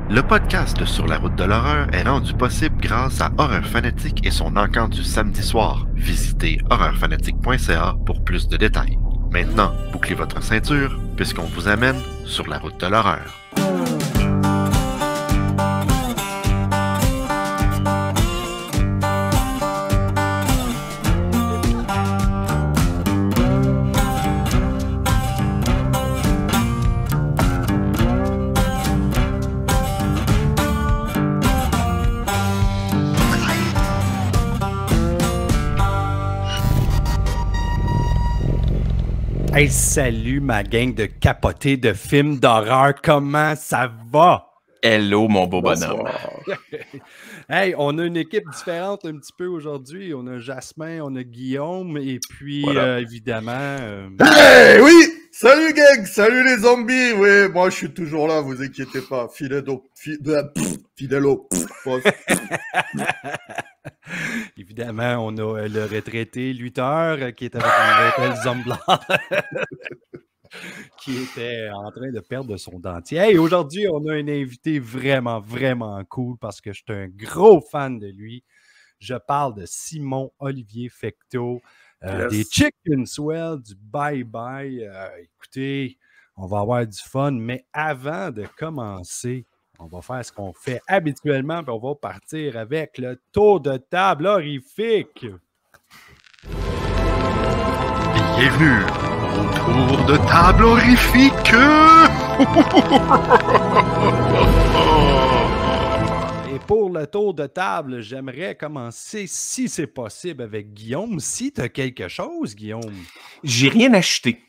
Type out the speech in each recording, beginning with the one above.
Le podcast Sur la route de l'horreur est rendu possible grâce à Horreur Fanatique et son encamp du samedi soir. Visitez horreurfanatique.ca pour plus de détails. Maintenant, bouclez votre ceinture puisqu'on vous amène sur la route de l'horreur. Hey, salut ma gang de capotés de films d'horreur, comment ça va? Hello mon beau bonhomme. Hey, on a une équipe différente un petit peu aujourd'hui. On a Jasmin, on a Guillaume et puis Voilà. évidemment... Hey, oui! Salut gang! Salut les zombies! Oui, moi je suis toujours là, vous inquiétez pas. Fidèlo. Évidemment, on a le retraité lutteur qui est avec une belle zombie blanc qui était en train de perdre son dentier. Hey, aujourd'hui, on a un invité vraiment, vraiment cool parce que je suis un gros fan de lui. Je parle de Simon Olivier Fecteau, des Chicken Swell, du Bye Bye. Écoutez, on va avoir du fun, mais avant de commencer, on va faire ce qu'on fait habituellement, puis on va partir avec le tour de table horrifique. Bienvenue au tour de table horrifique! Et pour le tour de table, j'aimerais commencer, si c'est possible, avec Guillaume. Si tu as quelque chose, Guillaume. J'ai rien acheté.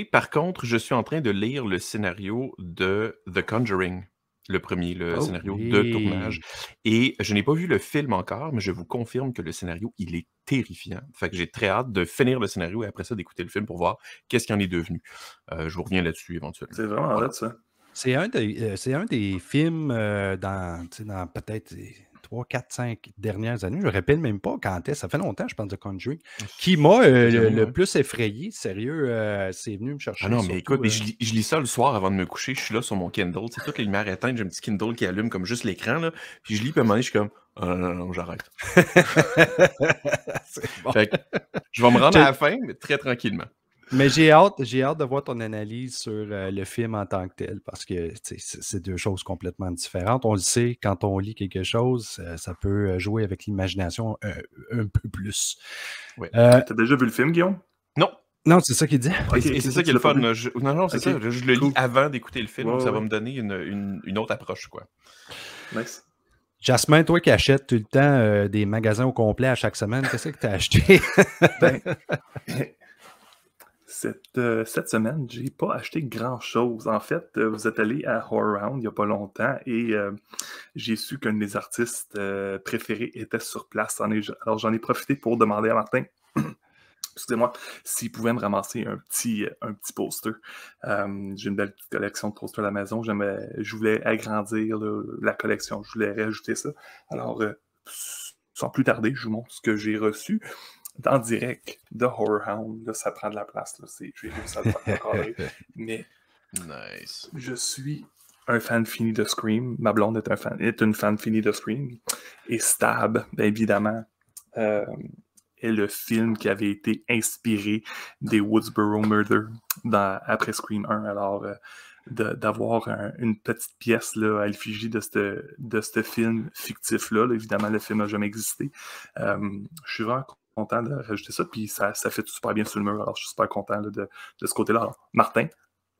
Par contre, je suis en train de lire le scénario de The Conjuring, le premier, scénario de tournage. Et je n'ai pas vu le film encore, mais je vous confirme que le scénario, il est terrifiant. Fait que j'ai très hâte de finir le scénario et après ça d'écouter le film pour voir qu'est-ce qu'il en est devenu. Je vous reviens là-dessus éventuellement. C'est vraiment hâte ça. C'est un des films dans peut-être 3, 4, 5 dernières années. Je ne me rappelle même pas quand est-ce. Ça fait longtemps, je pense, de Conjuring, qui m'a le plus effrayé. Sérieux, c'est venu me chercher. Ah non, mais écoute, je lis ça le soir avant de me coucher. Je suis là sur mon Kindle. C'est toutes les lumières éteintes. J'ai un petit Kindle qui allume comme juste l'écran. Là. Puis je lis, puis à un moment donné, je suis comme non, j'arrête. Bon. Fait que, je vais me rendre à la fin, mais très tranquillement. Mais j'ai hâte de voir ton analyse sur le film en tant que tel, parce que c'est deux choses complètement différentes. On le sait, quand on lit quelque chose, ça peut jouer avec l'imagination un peu plus. Ouais. T'as déjà vu le film, Guillaume? Non. Non, c'est ça qu'il dit. Et c'est ça qui est le fun. Non, c'est ça. Je le lis avant d'écouter le film, donc ça va me donner une autre approche, quoi. Nice. Jasmin, toi qui achètes tout le temps des magasins au complet à chaque semaine, qu'est-ce que tu as acheté? Cette semaine, j'ai pas acheté grand-chose. En fait, vous êtes allé à Horror Round il n'y a pas longtemps et j'ai su qu'un de mes artistes préférés était sur place. Alors, j'en ai profité pour demander à Martin, excusez-moi, s'il pouvait me ramasser un petit poster. J'ai une belle petite collection de posters à la maison. Je voulais agrandir la collection. Je voulais rajouter ça. Alors, sans plus tarder, je vous montre ce que j'ai reçu. En direct de Horror Hound, là, ça prend de la place. Là, j'ai réussi à le faire encadrer. Mais nice. Je suis un fan fini de Scream. Ma blonde est une fan finie de Scream. Et Stab, bien évidemment, est le film qui avait été inspiré des Woodsboro Murder après Scream 1. Alors, d'avoir une petite pièce là, à l'effigie de ce film fictif-là. Là, évidemment, le film n'a jamais existé. Je suis vraiment content de rajouter ça, puis ça fait tout super bien sur le mur, alors je suis super content là, de ce côté-là. Alors, Martin,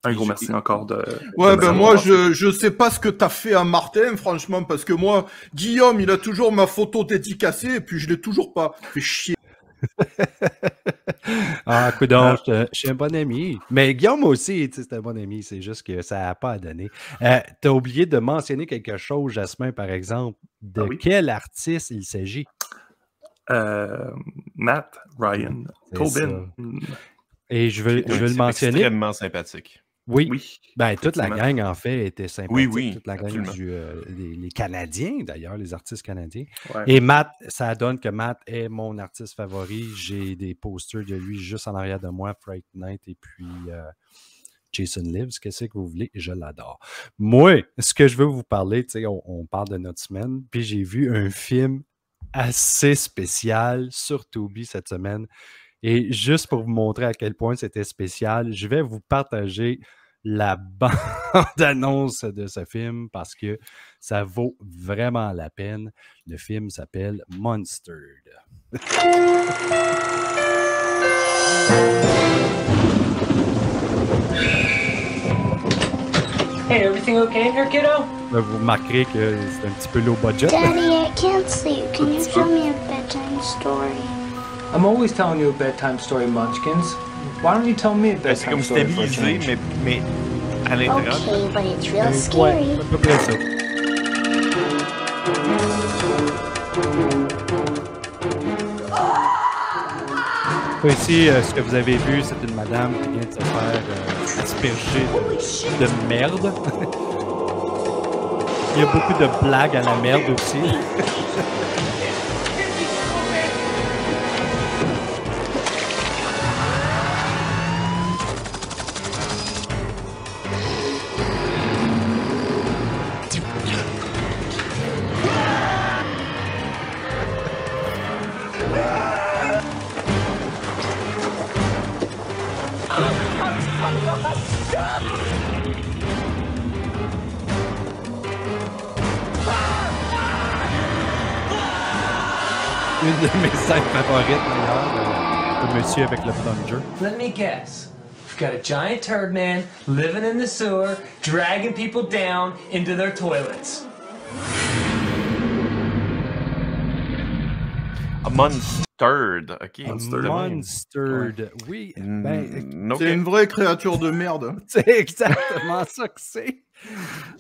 un gros merci encore de... Ouais, ben moi, je sais pas ce que t'as fait à Martin, franchement, parce que moi, Guillaume, il a toujours ma photo dédicacée, et puis je l'ai toujours pas. Fait chier. Ah, coudonc, je suis un bon ami. Mais Guillaume aussi, c'est un bon ami, c'est juste que ça n'a pas à donner. T'as oublié de mentionner quelque chose, Jasmin, par exemple. De quel artiste il s'agit? Matt Ryan Tobin. Et je veux le mentionner. Extrêmement sympathique. Oui. Ben, toute la gang, en fait, était sympathique. Oui, toute la gang les Canadiens, d'ailleurs, les artistes canadiens. Ouais. Et Matt, ça donne que Matt est mon artiste favori. J'ai des posters de lui juste en arrière de moi, Fright Night, et puis Jason Lives, qu'est-ce que vous voulez? Je l'adore. Moi, ce que je veux vous parler, on parle de notre semaine, puis j'ai vu un film assez spécial sur Tubi cette semaine. Et juste pour vous montrer à quel point c'était spécial, je vais vous partager la bande-annonce de ce film parce que ça vaut vraiment la peine. Le film s'appelle Monstered. Hey, everything okay in here, kiddo? Vous remarquerez que c'est un petit peu low budget. Daddy, I can't sleep. Can you tell me a bedtime story? I'm always telling you a bedtime story, Munchkins. Why don't you tell me a C'est bedtime comme story for a stabilisé, change? mais à l'intérieur. Okay, but it's real Ouais, scary. à peu près ça. Ici, ce que vous avez vu, c'est une madame qui vient de se faire asperger de merde. Il y a beaucoup de blagues à la merde aussi. Une de mes scènes favorites d'ailleurs, le monsieur avec le plunger. Let me guess. We've got a giant turd man living in the sewer, dragging people down into their toilets. Monstered, ok. Monstered, oui. Ben, C'est une vraie créature de merde. c'est exactement ça que c'est.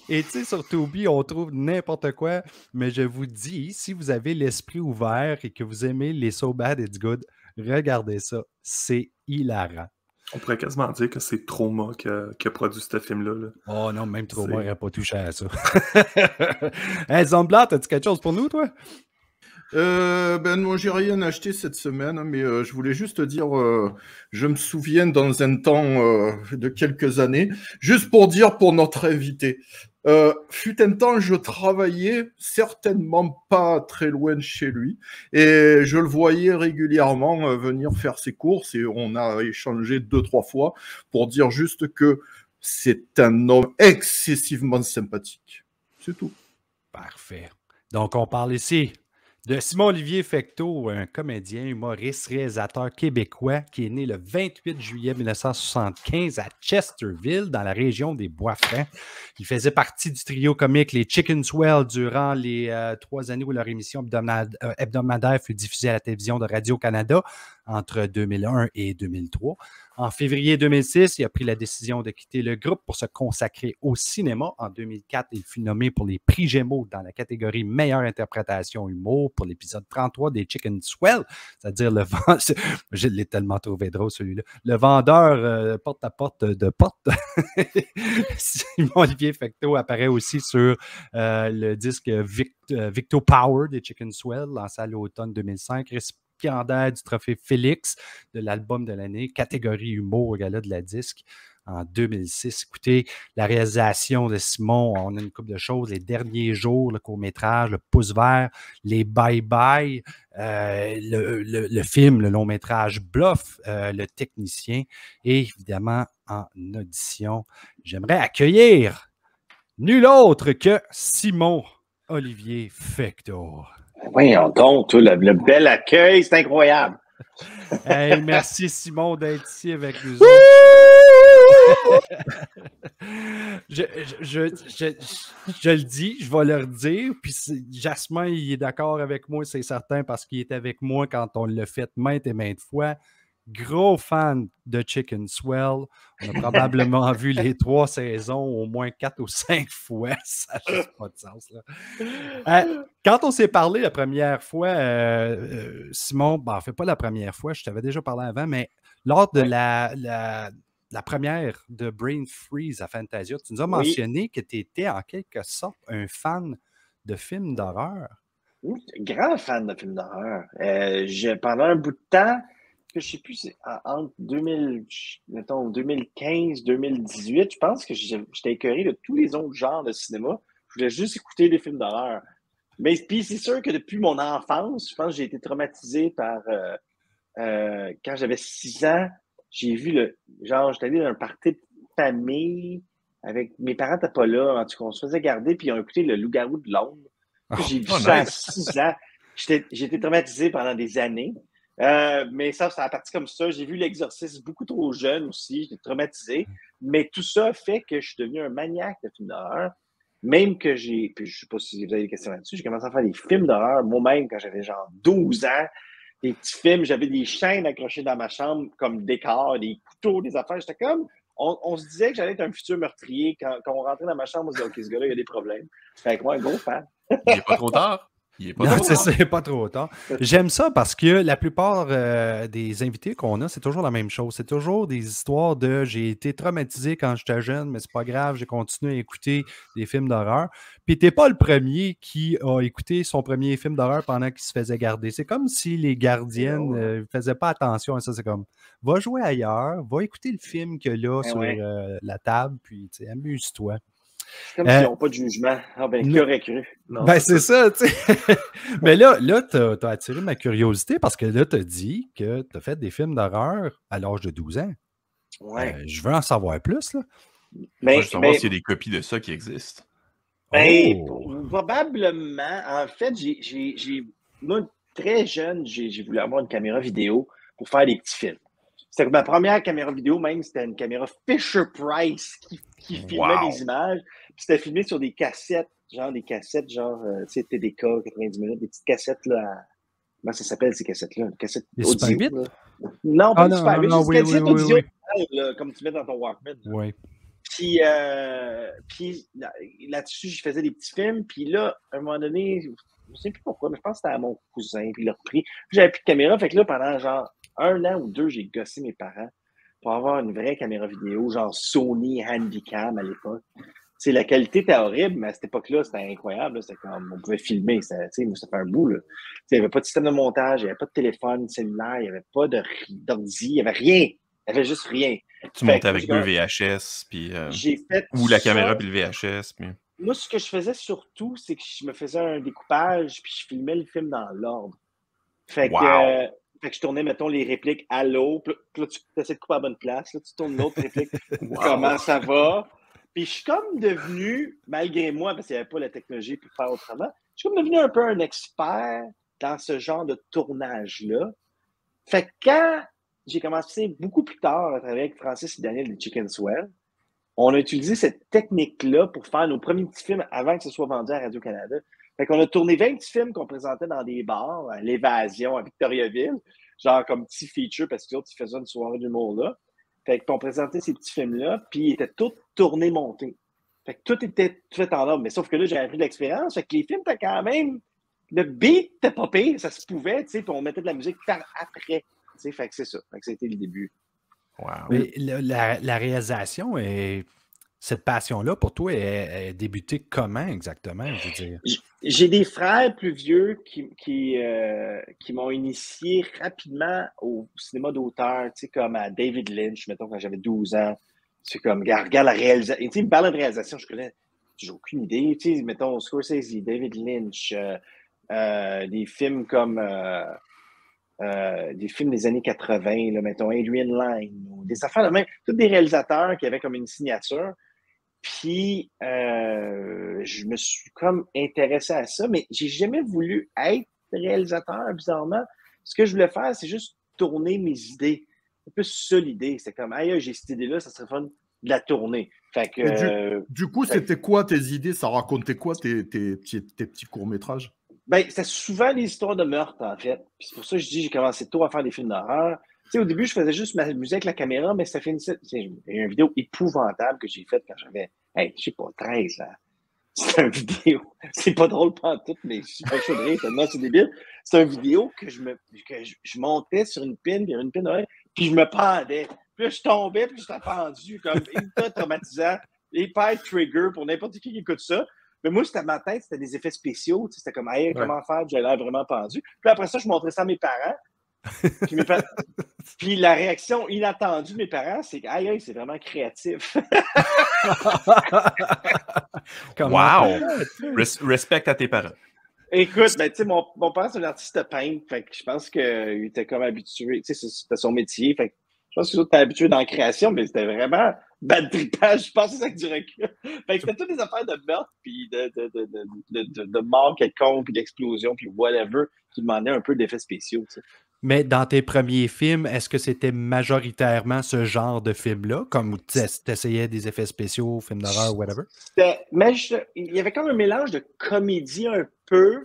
Et tu sais, sur Tubi, on trouve n'importe quoi, mais je vous dis, si vous avez l'esprit ouvert et que vous aimez les So Bad It's Good, regardez ça. C'est hilarant. On pourrait quasiment dire que c'est Trauma qui a produit ce film-là. Là. Oh non, même Trauma n'aurait pas touché à ça. Hey, Zomblat, as-tu quelque chose pour nous, toi? Moi j'ai rien acheté cette semaine, mais je voulais juste dire, je me souviens dans un temps de quelques années, juste pour dire pour notre invité, fut un temps je travaillais certainement pas très loin de chez lui et je le voyais régulièrement venir faire ses courses et on a échangé 2-3 fois pour dire juste que c'est un homme excessivement sympathique. C'est tout. Parfait. Donc on parle ici de Simon-Olivier Fecteau, un comédien, humoriste, réalisateur québécois qui est né le 28 juillet 1975 à Chesterville, dans la région des Bois-Francs. Il faisait partie du trio comique Les Chicken Swell durant les 3 années où leur émission hebdomadaire fut diffusée à la télévision de Radio-Canada entre 2001 et 2003. En février 2006, il a pris la décision de quitter le groupe pour se consacrer au cinéma. En 2004, il fut nommé pour les prix Gémeaux dans la catégorie meilleure interprétation humour pour l'épisode 33 des Chicken Swell, c'est-à-dire le vendeur. Je l'ai tellement trouvé drôle celui-là. Le vendeur porte-à-porte de porte. Simon-Olivier Fecteau apparaît aussi sur le disque Victo Power des Chicken Swell, lancé à l'automne 2005. Récipiendaire du trophée Félix de l'album de l'année, catégorie humour au gala de la disque en 2006. Écoutez, la réalisation de Simon, on a une couple de choses, les derniers jours, le court-métrage, le pouce vert, les bye-bye, le film, le long-métrage Bluff, le technicien, et évidemment en audition, j'aimerais accueillir nul autre que Simon-Olivier Fecteau. Voyons donc, toi, le bel accueil, c'est incroyable. Hey, merci Simon d'être ici avec nous. Je le dis, je vais le redire, puis Jasmin, il est d'accord avec moi, c'est certain, parce qu'il était avec moi quand on l'a fait maintes et maintes fois. Gros fan de Chicken Swell. On a probablement vu les 3 saisons au moins 4 ou 5 fois. Ça n'a juste pas de sens. Là. Quand on s'est parlé la première fois, Simon, en fait pas la première fois, je t'avais déjà parlé avant, mais lors de la première de Brain Freeze à Fantasia, tu nous as mentionné que tu étais en quelque sorte un fan de films d'horreur. Oui, grand fan de films d'horreur. Pendant un bout de temps, que je sais plus, entre 2015-2018, je pense que j'étais écœuré de tous les autres genres de cinéma. Je voulais juste écouter des films d'horreur. Mais puis c'est sûr que depuis mon enfance, je pense que j'ai été traumatisé par... quand j'avais 6 ans, j'ai vu j'étais allé dans un party de famille avec... Mes parents n'étaient pas là, en tout cas, on se faisait garder, puis ils ont écouté Le Loup-garou de Londres. J'ai vu ça à 6 ans. J'ai été traumatisé pendant des années. Mais ça a parti comme ça. J'ai vu L'Exorciste beaucoup trop jeune aussi. J'étais traumatisé. Mais tout ça fait que je suis devenu un maniaque de films d'horreur. Même que puis je ne sais pas si vous avez des questions là-dessus, j'ai commencé à faire des films d'horreur moi-même quand j'avais genre 12 ans. Des petits films, j'avais des chaînes accrochées dans ma chambre comme décor, des couteaux, des affaires. J'étais comme... On se disait que j'allais être un futur meurtrier. Quand on rentrait dans ma chambre, on se disait « OK, ce gars-là, il a des problèmes. » Fait que moi, un gros fan. Il n'est pas trop tard. C'est pas trop tard. J'aime ça parce que la plupart des invités qu'on a, c'est toujours la même chose. C'est toujours des histoires de j'ai été traumatisé quand j'étais jeune, mais c'est pas grave, j'ai continué à écouter des films d'horreur. Puis t'es pas le premier qui a écouté son premier film d'horreur pendant qu'il se faisait garder. C'est comme si les gardiennes ne faisaient pas attention à ça. C'est comme va jouer ailleurs, va écouter le film qu'il y a là sur la table, puis amuse-toi. C'est comme s'ils n'ont pas de jugement. Ah ben, qui aurait cru? Non, ben, c'est ça, tu sais. Mais là tu as attiré ma curiosité parce que là, tu as dit que tu as fait des films d'horreur à l'âge de 12 ans. Ouais. Je veux en savoir plus, là. Moi, je veux savoir s'il y a des copies de ça qui existent. Ben, probablement. En fait, moi, très jeune, j'ai voulu avoir une caméra vidéo pour faire des petits films. C'était ma première caméra vidéo, même, c'était une caméra Fisher-Price qui filmait des images. Puis c'était filmé sur des cassettes, tu sais, TDK, 90 minutes, des petites cassettes, là. Comment ça s'appelle, ces cassettes-là? Des cassettes audio. Non, pas des Super 8, juste des cassettes audio, là, comme tu mets dans ton Walkman. Oui. Puis là-dessus, je faisais des petits films. Puis là, à un moment donné, je ne sais plus pourquoi, mais je pense que c'était à mon cousin, puis il l'a repris. Puis j'avais plus de caméra, fait que là, pendant genre 1 an ou 2, j'ai gossé mes parents pour avoir une vraie caméra vidéo, genre Sony Handycam à l'époque. T'sais, la qualité était horrible, mais à cette époque-là, c'était incroyable. C'était comme, on pouvait filmer. Ça fait un bout. Il n'y avait pas de système de montage, il n'y avait pas de téléphone cellulaire, il n'y avait pas d'ordi, il n'y avait rien. Il n'y avait juste rien. Tu montais avec 2 VHS, puis, ou la caméra puis le VHS. Puis... Moi, ce que je faisais surtout, c'est que je me faisais un découpage, puis je filmais le film dans l'ordre. Fait que je tournais, mettons, les répliques « Allô », puis là, tu essaies de couper à la bonne place, là, tu tournes l'autre réplique « Comment ça va ?» Puis je suis comme devenu, malgré moi, parce qu'il n'y avait pas la technologie pour faire autrement, je suis comme devenu un peu un expert dans ce genre de tournage-là. Fait que quand j'ai commencé beaucoup plus tard à travailler avec Francis et Daniel de Chicken Swell, on a utilisé cette technique-là pour faire nos premiers petits films avant que ce soit vendu à Radio-Canada. Fait qu'on a tourné 20 petits films qu'on présentait dans des bars, à l'Évasion, à Victoriaville, genre comme petit feature, parce que tu faisais une soirée d'humour là. Fait qu'on présentait ces petits films-là, puis ils étaient tous tournés, montés. Fait que tout était fait en ordre. Mais sauf que là, j'avais pris de l'expérience. Fait que les films, t'as quand même... Le beat t'es pas pire, ça se pouvait, tu sais, puis on mettait de la musique par après. Tu sais, fait que c'est ça. Fait que c'était le début. Wow. Mais la réalisation, cette passion-là, pour toi, est débutée comment exactement, je veux dire? J'ai des frères plus vieux qui m'ont initié rapidement au cinéma d'auteur, tu sais, comme à David Lynch, mettons, quand j'avais 12 ans. C'est comme, regarde la réalisation. Tu sais, il me parlait de réalisation, je connais, j'ai aucune idée. Tu sais, mettons, Scorsese, David Lynch, des films comme... des films des années 80, là, mettons Adrian Lyne, ou des affaires de même, tous des réalisateurs qui avaient comme une signature. Puis, je me suis comme intéressé à ça, mais j'ai jamais voulu être réalisateur, bizarrement. Ce que je voulais faire, c'est juste tourner mes idées. C'est plus ça l'idée. C'est comme, hey, j'ai cette idée-là, ça serait fun de la tourner. Fait que, du coup, c'était quoi tes idées? Ça racontait quoi tes petits courts-métrages? Ben, c'est souvent des histoires de meurtre, en fait. Puis c'est pour ça que je dis j'ai commencé tôt à faire des films d'horreur. Tu sais, au début, je faisais juste m'amuser avec la caméra, mais ça finissait. Il y a une vidéo épouvantable que j'ai faite quand j'avais, je sais pas, 13 là. C'est une vidéo. C'est pas drôle pantoute, mais je suis pas chaud de rire, tellement c'est débile. C'est une vidéo que je montais sur une pine, puis il y avait une pine derrière, puis je me pendais. Puis là, je tombais, puis j'étais pendu, comme hyper traumatisant, hyper trigger pour n'importe qui écoute ça. Mais moi, c'était ma tête, c'était des effets spéciaux. C'était comme, hey, comment faire? J'ai l'air vraiment pendu. Puis après ça, je montrais ça à mes parents. Puis, puis la réaction inattendue de mes parents, c'est que aïe, c'est vraiment créatif. Wow! Respect à tes parents. Écoute, ben, tu sais, mon père, c'est un artiste peintre, fait que je pense qu'il était comme habitué, tu sais, c'était son métier, fait que je pense que les autres étaient habitués dans la création, mais c'était vraiment bad trippage, je pense que c'est ça que du recul. Fait que c'était toutes des affaires de meurtre, puis de mort quelconque, puis d'explosion, puis whatever, qui demandaient un peu d'effets spéciaux, tu sais. Mais dans tes premiers films, est-ce que c'était majoritairement ce genre de film-là, comme tu essayais des effets spéciaux, films d'horreur, whatever? Mais il y avait comme un mélange de comédie un peu,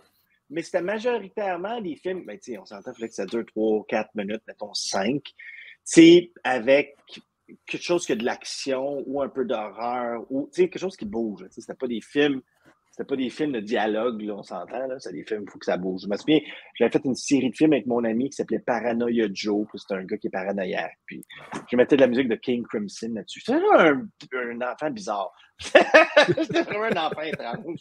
mais c'était majoritairement des films, ben, tu sais, on s'entend, il fallait que ça dure 3, 4 minutes, mettons 5, tu sais, avec quelque chose qui a de l'action ou un peu d'horreur, ou tu sais, quelque chose qui bouge. Tu sais, c'était pas des films de dialogue, là, on s'entend, là. C'est des films, il faut que ça bouge. Je me souviens, j'avais fait une série de films avec mon ami qui s'appelait Paranoia Joe, puis c'était un gars qui est paranoïaque. Puis je mettais de la musique de King Crimson là-dessus. C'était un enfant bizarre. C'était vraiment un enfant étrange.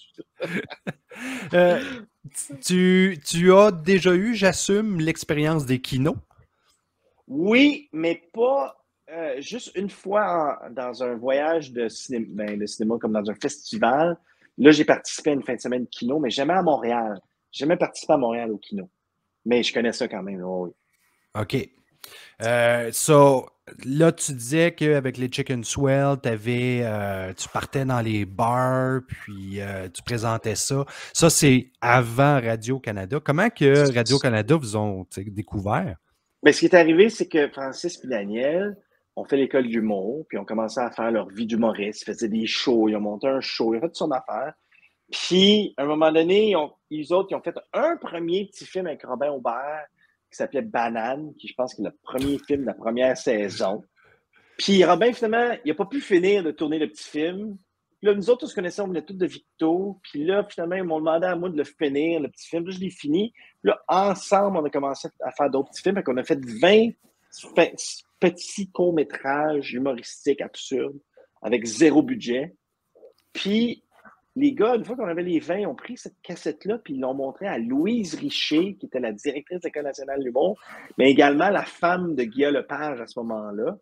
Tu as déjà eu, j'assume, l'expérience des kinos? Oui, mais pas juste une fois dans un voyage de cinéma, comme dans un festival. Là, j'ai participé à une fin de semaine kino, mais jamais à Montréal. J'ai jamais participé à Montréal au kino. Mais je connais ça quand même, oui. OK. Là, tu disais qu'avec les Chicken Swell, tu partais dans les bars, puis tu présentais ça. Ça, c'est avant Radio-Canada. Comment que Radio-Canada vous ont découvert? Mais ce qui est arrivé, c'est que Francis et Daniel ont fait l'école d'humour, puis ont commencé à faire leur vie d'humoriste. Ils faisaient des shows, ils ont monté un show, ils ont fait toute son affaire. Puis, à un moment donné, ils ont fait un premier petit film avec Robin Aubert qui s'appelait Banane, qui je pense que est le premier film de la première saison. Puis Robin, finalement, il n'a pas pu finir de tourner le petit film. Puis là, nous autres, on se connaissait, on venait tous de Victo. Puis là, finalement, ils m'ont demandé à moi de le finir, le petit film. Là, je l'ai fini. Puis là, ensemble, on a commencé à faire d'autres petits films. Fait qu'on a fait 20 petits courts-métrages humoristiques absurdes avec zéro budget. Puis les gars, une fois qu'on avait les 20, ils ont pris cette cassette-là puis ils l'ont montrée à Louise Richer, qui était la directrice de l'École nationale de l'humour, mais également la femme de Guillaume Lepage à ce moment-là.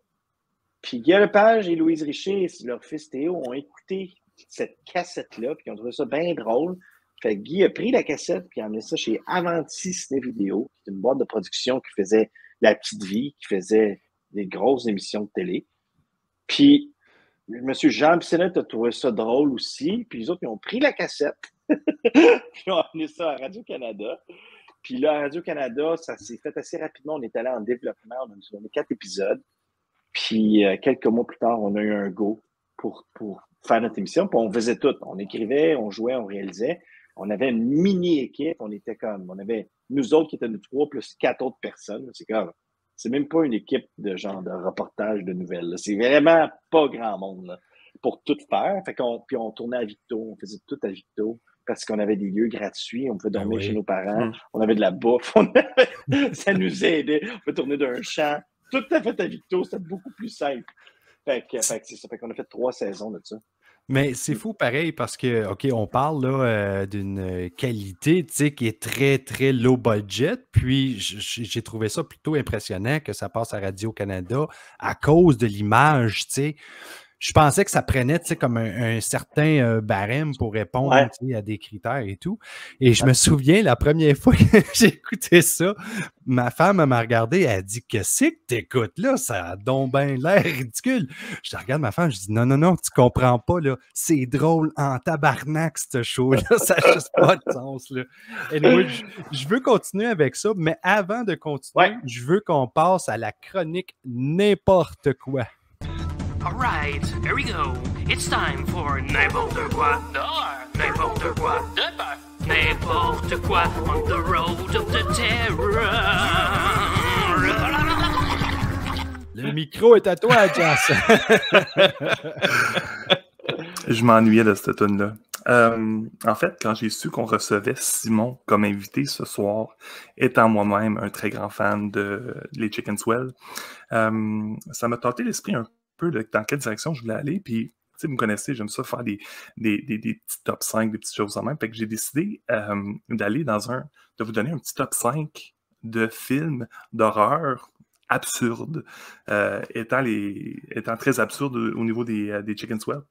Puis Guillaume Lepage et Louise Richer, leur fils Théo, ont écouté cette cassette-là puis ils ont trouvé ça bien drôle. Fait que Guy a pris la cassette puis a amené ça chez Avanti Ciné Vidéo, qui est une boîte de production qui faisait La Petite Vie, qui faisait des grosses émissions de télé. Puis M. Jean Bissonnette a trouvé ça drôle aussi. Puis les autres, ils ont pris la cassette. Puis ils ont amené ça à Radio-Canada. Puis là, à Radio-Canada, ça s'est fait assez rapidement. On est allé en développement. On a tourné 4 épisodes. Puis quelques mois plus tard, on a eu un go pour faire notre émission. Puis on faisait tout. On écrivait, on jouait, on réalisait. On avait une mini-équipe. On avait nous autres qui étaient nous 3 plus 4 autres personnes. C'est même pas une équipe de genre de reportage de nouvelles. Là. C'est vraiment pas grand monde là, pour tout faire. Puis on tournait à Victo, on faisait tout à Victo parce qu'on avait des lieux gratuits, on pouvait dormir chez nos parents, on avait de la bouffe, ça nous aidait. On pouvait tourner d'un champ. Tout à fait à Victo, c'était beaucoup plus simple. Fait que c'est ça. Fait qu'on a fait 3 saisons de ça. Mais c'est fou pareil parce que, OK, on parle là d'une qualité, tu sais, qui est très, très low budget. Puis, j'ai trouvé ça plutôt impressionnant que ça passe à Radio-Canada à cause de l'image, tu sais. Je pensais que ça prenait, tu sais, comme un certain barème pour répondre tu sais, à des critères et tout. Et je me souviens, la première fois que j'ai écouté ça, ma femme m'a regardé, elle a dit « Qu'est-ce que t'écoutes là? Ça a donc bien l'air ridicule. » Je regarde ma femme, je dis « Non, tu comprends pas, là. C'est drôle en tabarnak, ce show-là. Ça n'a juste pas de sens, là. » Anyway, je veux continuer avec ça, mais avant de continuer, je veux qu'on passe à la chronique N'importe quoi. All right, here we go. It's time for n'importe quoi dehors, n'importe quoi dehors, n'importe quoi on the road of the terror. Le micro est à toi, Jess. Je m'ennuyais de cette tune-là. En fait, quand j'ai su qu'on recevait Simon comme invité ce soir, étant moi-même un très grand fan de les Chicken Swell, ça m'a tenté l'esprit un peu de dans quelle direction je voulais aller. Puis, tu sais, vous me connaissez, j'aime ça faire des petits top 5, des petites choses en même. Fait que j'ai décidé d'aller de vous donner un petit top 5 de films d'horreur absurdes, étant très absurdes au niveau des Chicken Swell.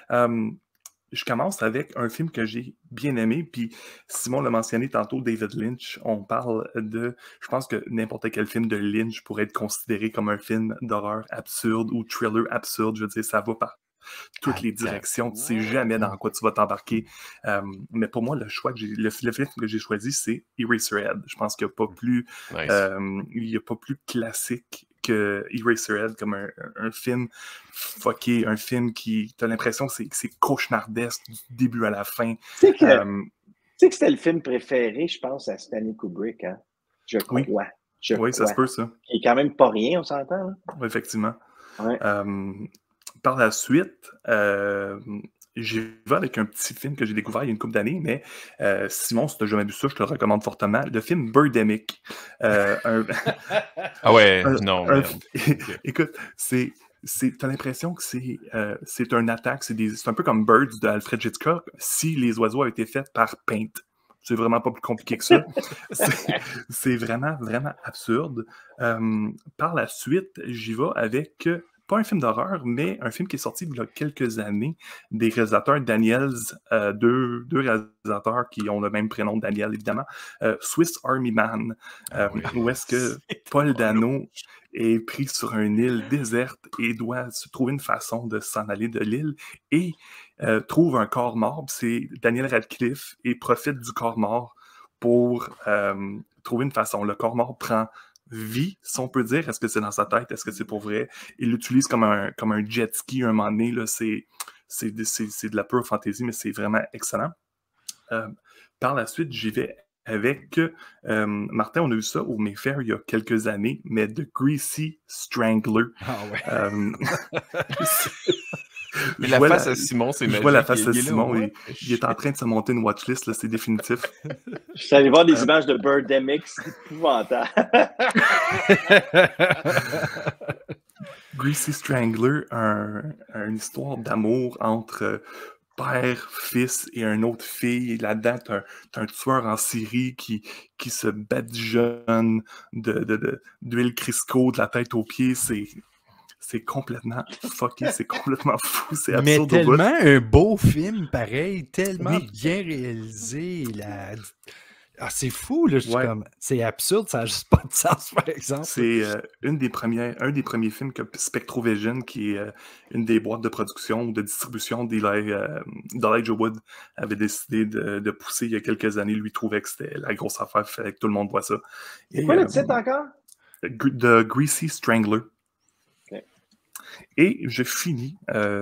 Je commence avec un film que j'ai bien aimé, puis Simon l'a mentionné tantôt, David Lynch. On parle de... Je pense que n'importe quel film de Lynch pourrait être considéré comme un film d'horreur absurde ou thriller absurde. Je veux dire, ça va par toutes les directions. Tu sais jamais dans quoi tu vas t'embarquer. Mais pour moi, le film que j'ai choisi, c'est Eraserhead. Je pense qu'il n'y a pas plus... il y a pas plus classique que Eraserhead, comme un film fucké, un film qui... T'as l'impression que c'est cauchemardesque du début à la fin. Tu sais que c'était le film préféré, je pense, à Stanley Kubrick, hein? Je crois. Oui, ça se peut, ça. Il est quand même pas rien, on s'entend. Hein? Oui, effectivement. Ouais. Par la suite, j'y vais avec un petit film que j'ai découvert il y a une couple d'années, mais Simon, si tu n'as jamais vu ça, je te le recommande fortement. Le film Birdemic. Ah ouais, non. Écoute, t'as l'impression que c'est une attaque, c'est un peu comme Birds d'Alfred Hitchcock si les oiseaux avaient été faits par Paint. C'est vraiment pas plus compliqué que ça. C'est vraiment, vraiment absurde. Par la suite, j'y vais avec... pas un film d'horreur, mais un film qui est sorti il y a quelques années des réalisateurs Daniels, deux réalisateurs qui ont le même prénom, Daniel, évidemment, Swiss Army Man, où est-ce que Paul Dano est pris sur une île déserte et doit se trouver une façon de s'en aller de l'île et trouve un corps mort. C'est Daniel Radcliffe et profite du corps mort pour trouver une façon. Le corps mort prend vie, si on peut dire. Est-ce que c'est dans sa tête? Est-ce que c'est pour vrai? Il l'utilise comme un jet ski un moment donné. Là, c'est de la pure fantaisie, mais c'est vraiment excellent. Par la suite, j'y vais avec Martin, on a eu ça au Mayfair il y a quelques années, mais The Greasy Strangler. Ah ouais. Mais la face à Simon, c'est magique. Je vois la face à Simon, il est en train de se monter une watchlist, là, c'est définitif. Je suis allé voir des images de Birdemic, c'est épouvantable. Greasy Strangler, une histoire d'amour entre père, fils et une autre fille. Et là-dedans, t'as un tueur en série qui se badigeonne d'huile Crisco de la tête aux pieds. C'est complètement fucké, c'est complètement fou, c'est absurde. Mais tellement un beau film, pareil, tellement bien réalisé. C'est fou, là. C'est absurde, ça n'a juste pas de sens, par exemple. C'est un des premiers films que Spectrovision, qui est une des boîtes de production ou de distribution d'Elijah Wood, avait décidé de pousser il y a quelques années. Lui trouvait que c'était la grosse affaire, il fallait que tout le monde voit ça. C'est quoi le titre encore? The Greasy Strangler. Et je finis,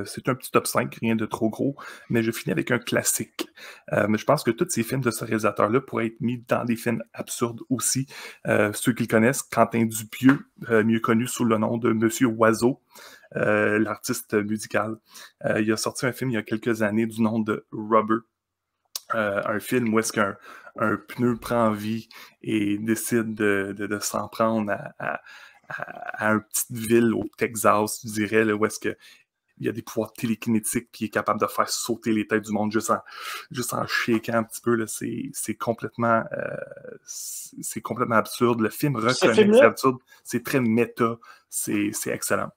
c'est un petit top 5, rien de trop gros, mais je finis avec un classique. Mais je pense que tous ces films de ce réalisateur-là pourraient être mis dans des films absurdes aussi. Ceux qui le connaissent, Quentin Dupieux, mieux connu sous le nom de Monsieur Oiseau, l'artiste musical. Il a sorti un film il y a quelques années du nom de Rubber. Un film où est-ce qu'un pneu prend vie et décide de s'en prendre à une petite ville au Texas, je dirais, là, où est-ce qu'il y a des pouvoirs télékinétiques puis il est capable de faire sauter les têtes du monde juste en shakant un petit peu. Là, c'est complètement absurde. Le film reconnaît que c'est absurde. C'est très méta. C'est excellent.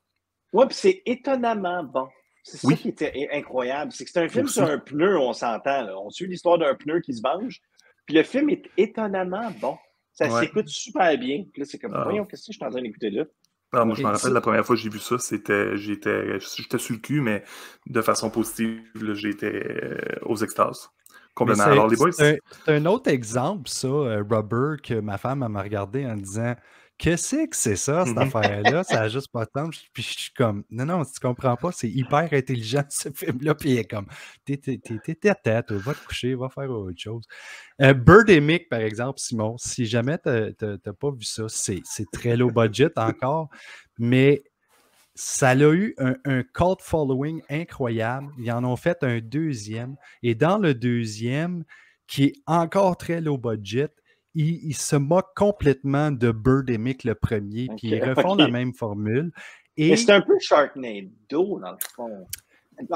Oui, puis c'est étonnamment bon. C'est ça qui était incroyable. C'est que c'est un film sur un pneu, on s'entend. Là. On suit l'histoire d'un pneu qui se venge. Puis le film est étonnamment bon. Ça s'écoute super bien. Puis là, c'est comme, voyons, qu'est-ce que je suis en train d'écouter là? Ah, moi, je me rappelle la première fois que j'ai vu ça, j'étais sur le cul, mais de façon positive, là, j'étais aux extases. Complètement. Alors, les boys... C'est un autre exemple, ça, Rubber, que ma femme m'a regardé en disant qu'est-ce que c'est ça, cette affaire-là? Ça n'a juste pas de temps. Puis je suis comme, non, si tu comprends pas, c'est hyper intelligent ce film-là. Puis il est comme, t'es à tête, va te coucher, va faire autre chose. Birdemic, par exemple, Simon, si jamais t'as pas vu ça, c'est très low budget encore, mais ça a eu un cult following incroyable. Ils en ont fait un deuxième. Et dans le deuxième, qui est encore très low budget, ils se moquent complètement de Birdemic le premier, puis ils refont la même formule. Et c'est un peu Sharknado, dans le fond.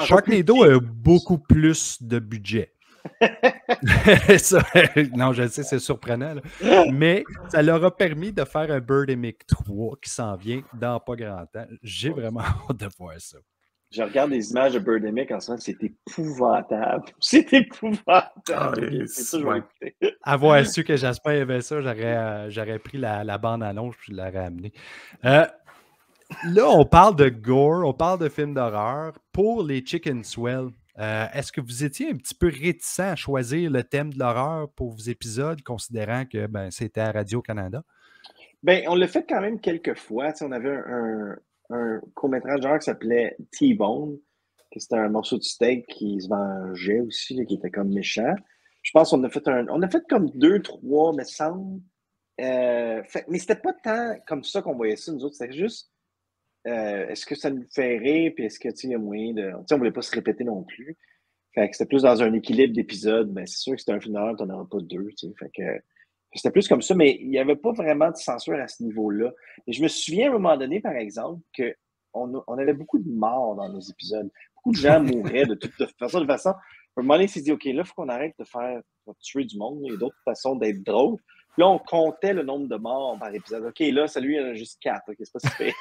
Sharknado a beaucoup plus de budget. Ça, non, je le sais, c'est surprenant. Là. Mais ça leur a permis de faire un Birdemic 3 qui s'en vient dans pas grand temps. J'ai vraiment hâte de voir ça. Je regarde des images de Birdemic en ce moment, c'est épouvantable. C'est épouvantable. C'est ça, je vais écouter. Avoir su que Jasper aimait ça, j'aurais pris la bande-annonce et je l'aurais amené. Là, on parle de gore, on parle de films d'horreur. Pour les Chicken Swell, est-ce que vous étiez un petit peu réticent à choisir le thème de l'horreur pour vos épisodes, considérant que c'était à Radio-Canada? Ben, on l'a fait quand même quelques fois. On avait un court-métrage d'horreur qui s'appelait T-Bone, que c'était un morceau de steak qui se vengeait aussi, là, qui était comme méchant. Je pense qu'on a fait comme 2, 3, me semble. Mais c'était pas tant comme ça qu'on voyait ça, nous autres. C'était juste est-ce que ça nous fait rire, puis est-ce que il y a moyen de. On voulait pas se répéter non plus. Fait que c'était plus dans un équilibre d'épisodes. Ben, c'est sûr que c'était un film d'horreur, tu n'en auras pas 2. Fait que c'était plus comme ça, mais il n'y avait pas vraiment de censure à ce niveau-là. Et je me souviens à un moment donné, par exemple, qu'on avait beaucoup de morts dans nos épisodes. Beaucoup de gens mouraient de toute façon. À un moment donné, il s'est dit, OK, là, il faut qu'on arrête de tuer du monde. Il y a d'autres façons d'être drôle. Puis là, on comptait le nombre de morts par épisode. OK, là, celui, il y en a juste 4. OK, c'est pas super.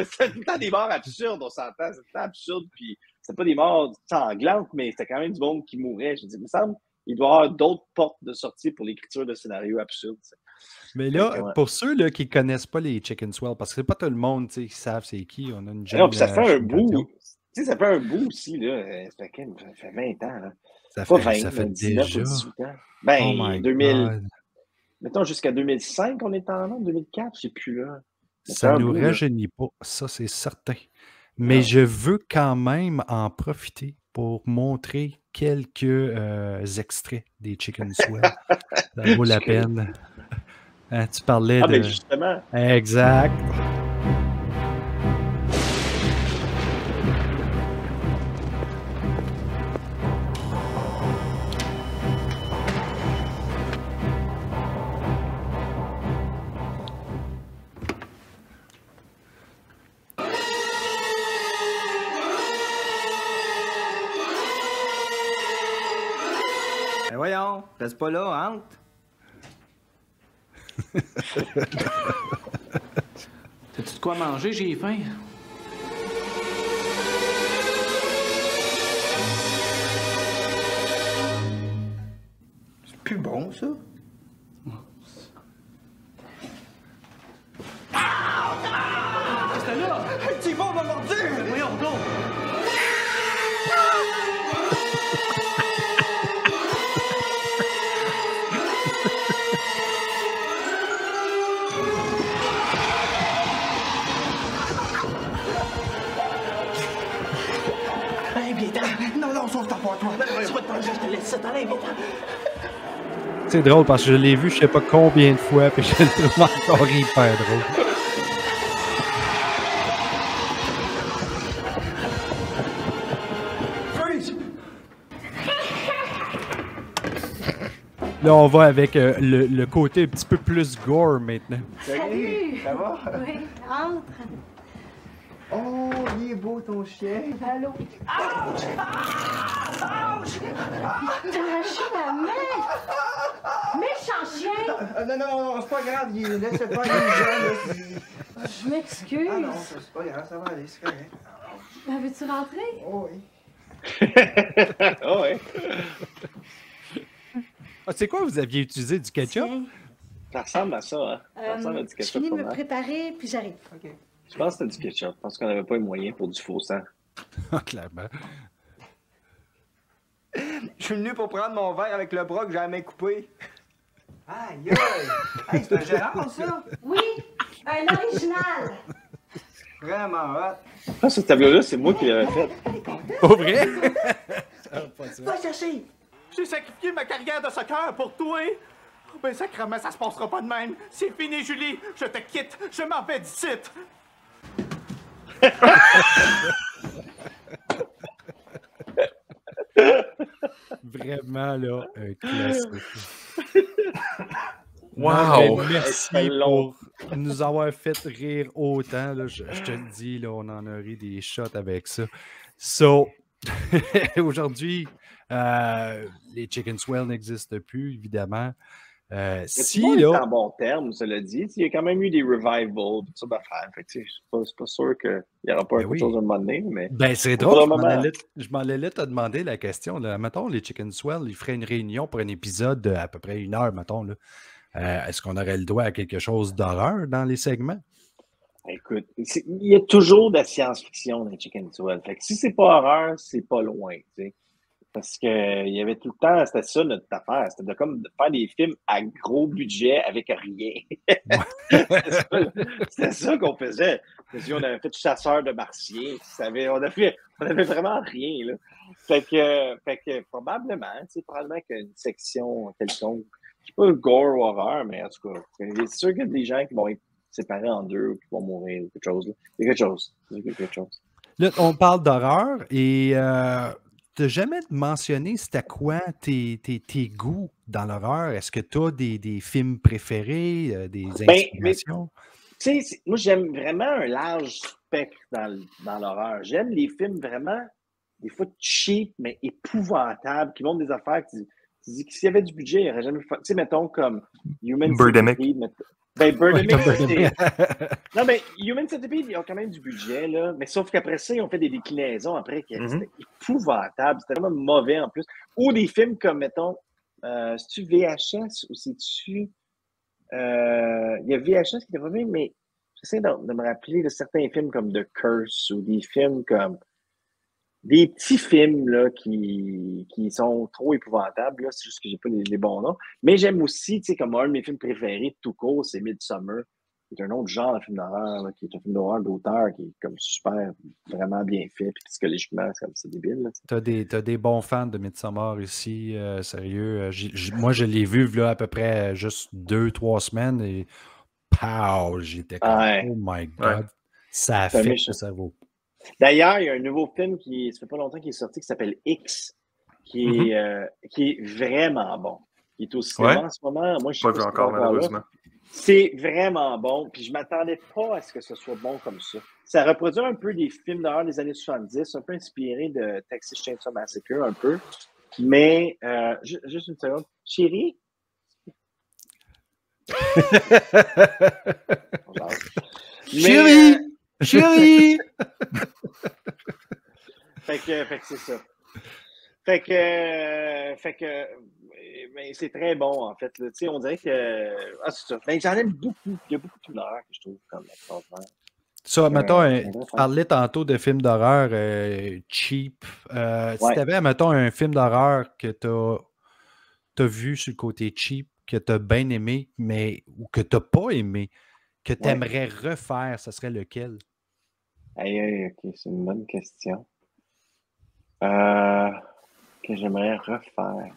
C'était tout le temps des morts absurdes, on s'entend. C'était tout le temps absurde. Puis c'était pas des morts sanglantes, mais c'était quand même du monde qui mourait. Je dis, il me semble il doit y avoir d'autres portes de sortie pour l'écriture de scénarios absurdes. Mais là, pour ceux là, qui ne connaissent pas les Chicken Swell, parce que c'est pas tout le monde qui savent c'est qui, on a une jeune... Non, puis ça fait un bout. Ça fait un bout aussi. Là. Ça fait 20 ans. Là. Ça fait 19 déjà... ou 18 ans. Ben, oh 2000... Mettons jusqu'à 2005, on est en nombre, 2004, je sais plus là. Ça ne nous rajeunit pas, ça c'est certain. Mais je veux quand même en profiter pour montrer quelques extraits des Chicken Swell. Ça vaut la peine. Hein, tu parlais de... ben justement. Exact. Voyons, reste pas là, entre. T'as-tu de quoi manger? J'ai faim. C'est plus bon, ça? Qu'est-ce que là? Un petit bon m'a mordu! Voyons donc! Non, sauve-toi pas, toi. C'est pas de temps, je te laisse ça t'aller, vite. C'est drôle parce que je l'ai vu je sais pas combien de fois puis je le trouve encore hyper drôle. Là, on va avec le côté un petit peu plus gore maintenant. Salut! Ça va? Oui, entre. Oh, il est beau ton chien. Allô? Ouch! Ouch! T'as lâché la main! Méchant chien! Non, c'est pas grave, laisse pas, il est jeune. Je m'excuse. Ah non, c'est pas grave, ça va aller, c'est correct. Veux-tu rentrer? Oh oui. Oh oui. Ah, c'est quoi, vous aviez utilisé du ketchup? Tiens. Ça ressemble à ça, hein? Ça ressemble à du Je ketchup. finis de me pas mal. préparer, puis j'arrive. OK. Je pense que c'était du ketchup. Je pense qu'on n'avait pas les moyens pour du faux sang. Clairement. Je suis venu pour prendre mon verre avec le bras que j'ai à main coupée. Aïe, aïe! Hey, c'est un Gérard, ça? Oui, un original. Vraiment hot. Ah, ce tableau-là, c'est moi qui l'avais fait. Pas vrai? Va chercher! J'ai sacrifié ma carrière de soccer pour toi. Oh, ben sacrément, ça se passera pas de même. C'est fini, Julie. Je te quitte. Je m'en vais d'ici. Vraiment, là, un classique. Wow! Ben, merci pour nous avoir fait rire autant. Là. Je te le dis, là, on en a ri des shots avec ça. So, Aujourd'hui, les Chicken Swell n'existent plus, évidemment. Si là... en bon terme, cela dit. Il y a quand même eu des revivals, tout ça d'affaires. C'est pas sûr qu'il n'y aura pas quelque chose à un moment donné. Mais c'est drôle, je m'en allais te demander la question. Là. Mettons, les Chicken Swell, ils feraient une réunion pour un épisode de à peu près 1 heure, mettons. Là. Est-ce qu'on aurait le droit à quelque chose d'horreur dans les segments? Écoute, il y a toujours de la science-fiction dans les Chicken Swell. Fait que si c'est pas horreur, c'est pas loin, tu sais. Parce qu'il y avait tout le temps, c'était ça notre affaire, c'était de faire des films à gros budget avec rien. C'était ça qu'on faisait. On avait fait Chasseur de Martiens, on avait vraiment rien. Là. Fait que probablement qu'une section quelconque, je sais pas gore ou horreur, mais en tout cas, c'est sûr qu'il y a des gens qui vont être séparés en deux ou qui vont mourir ou quelque chose. Là. Il y a quelque chose. Là, on parle d'horreur et tu n'as jamais mentionné c'était quoi tes goûts dans l'horreur? Est-ce que tu as des films préférés, des inspirations? Moi, j'aime vraiment un large spectre dans l'horreur. J'aime les films vraiment, des fois cheap, mais épouvantables, qui montrent des affaires. Tu dis que s'il y avait du budget, il n'y aurait jamais fait. Tu sais, mettons comme Human Centipede. Birdemic, non, mais Human Centipede, ils ont quand même du budget, là. Mais sauf qu'après ça, ils ont fait des déclinaisons après qui étaient épouvantables. C'était vraiment mauvais en plus. Ou des films comme, mettons, c'est-tu VHS ou c'est-tu. Il y a VHS qui était pas bien, mais j'essaie de me rappeler de certains films comme The Curse ou des films comme. Des petits films là, qui sont trop épouvantables. C'est juste que j'ai pas les bons noms. Mais j'aime aussi, tu sais, comme un de mes films préférés de tout court, c'est Midsommar, qui est un autre genre de film d'horreur, là, qui est un film d'horreur d'auteur, qui est comme super, vraiment bien fait, puis psychologiquement, c'est débile. T'as des bons fans de Midsommar ici, sérieux. Moi, je l'ai vu là, à peu près juste 2-3 semaines et pow, j'étais comme, oh my God, ça a fait ce cerveau. D'ailleurs, il y a un nouveau film ça fait pas longtemps qu'il est sorti qui s'appelle X, qui est vraiment bon. Il est au cinéma en ce moment. Moi, je ne sais pas encore, malheureusement. C'est vraiment bon. Puis je m'attendais pas à ce que ce soit bon comme ça. Ça reproduit un peu des films d'horreur des années 70, un peu inspiré de Texas Chainsaw Massacre, un peu. Mais, juste une seconde. Chérie? Chérie! Chérie! fait que c'est ça. Fait que mais c'est très bon, en fait. Tu sais, on dirait que. C'est ça. Mais j'en aime beaucoup. Il y a beaucoup de films d'horreur que je trouve comme extraordinaire. Ça, mettons, tu parlais tantôt de films d'horreur cheap. Si tu avais, mettons, un film d'horreur que tu as vu sur le côté cheap, que tu as bien aimé, mais ou que tu n'as pas aimé, que tu aimerais refaire, ce serait lequel? Ok, c'est une bonne question. Que j'aimerais refaire.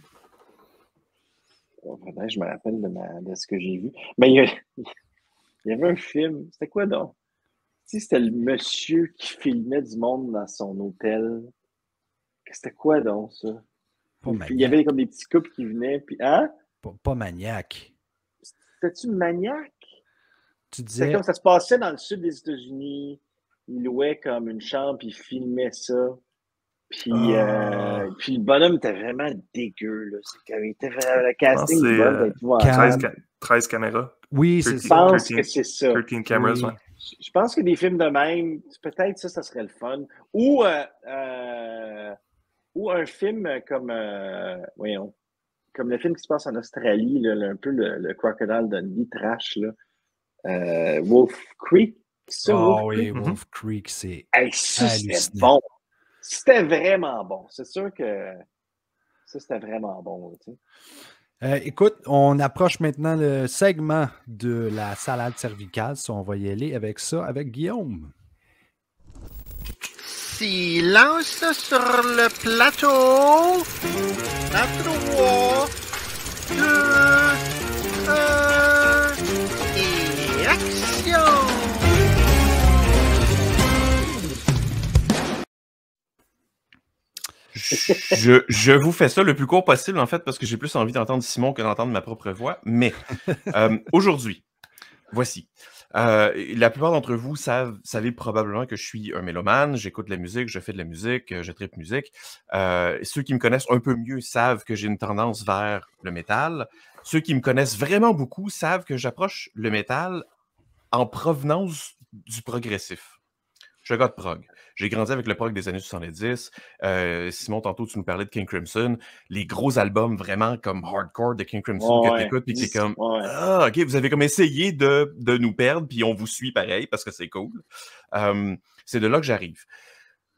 Faudrait que je me rappelle de ce que j'ai vu. Mais il y avait un film. C'était quoi donc? Si c'était le monsieur qui filmait du monde dans son hôtel. C'était quoi donc ça? Il y avait comme des petits couples qui venaient. Puis, hein? Pas Maniac. C'était-tu Maniac? Tu disais. C'était comme ça se passait dans le sud des États-Unis. Il louait comme une chambre, puis il filmait ça. Puis le bonhomme était vraiment dégueu. Là. Il était vraiment, le casting du bonhomme. 13 caméras. Oui, c'est ça. Je pense que c'est ça. 13 cameras, oui. Je pense que des films de même, peut-être ça serait le fun. Ou un film comme, voyons, comme le film qui se passe en Australie, là, un peu le Crocodile Dundee trash, là. Wolf Creek. Wolf Creek, c'est ça, c'était bon. C'était vraiment bon. C'est sûr que ça, c'était vraiment bon. Tu sais. Écoute, on approche maintenant le segment de la salade cervicale. On va y aller avec ça, avec Guillaume. Silence sur le plateau. À 3, 2, 1 et action! Je vous fais ça le plus court possible, en fait, parce que j'ai plus envie d'entendre Simon que d'entendre ma propre voix. Mais aujourd'hui, voici. La plupart d'entre vous savez probablement que je suis un mélomane, j'écoute de la musique, je fais de la musique, je tripe musique. Ceux qui me connaissent un peu mieux savent que j'ai une tendance vers le métal. Ceux qui me connaissent vraiment beaucoup savent que j'approche le métal en provenance du progressif. Je suis un gars de prog. J'ai grandi avec le prog des années 70. Simon, tantôt, tu nous parlais de King Crimson. Les gros albums vraiment comme hardcore de King Crimson que tu écoutes, puis tu es comme ah, OK, vous avez comme essayé de nous perdre, puis on vous suit pareil parce que c'est cool. C'est de là que j'arrive.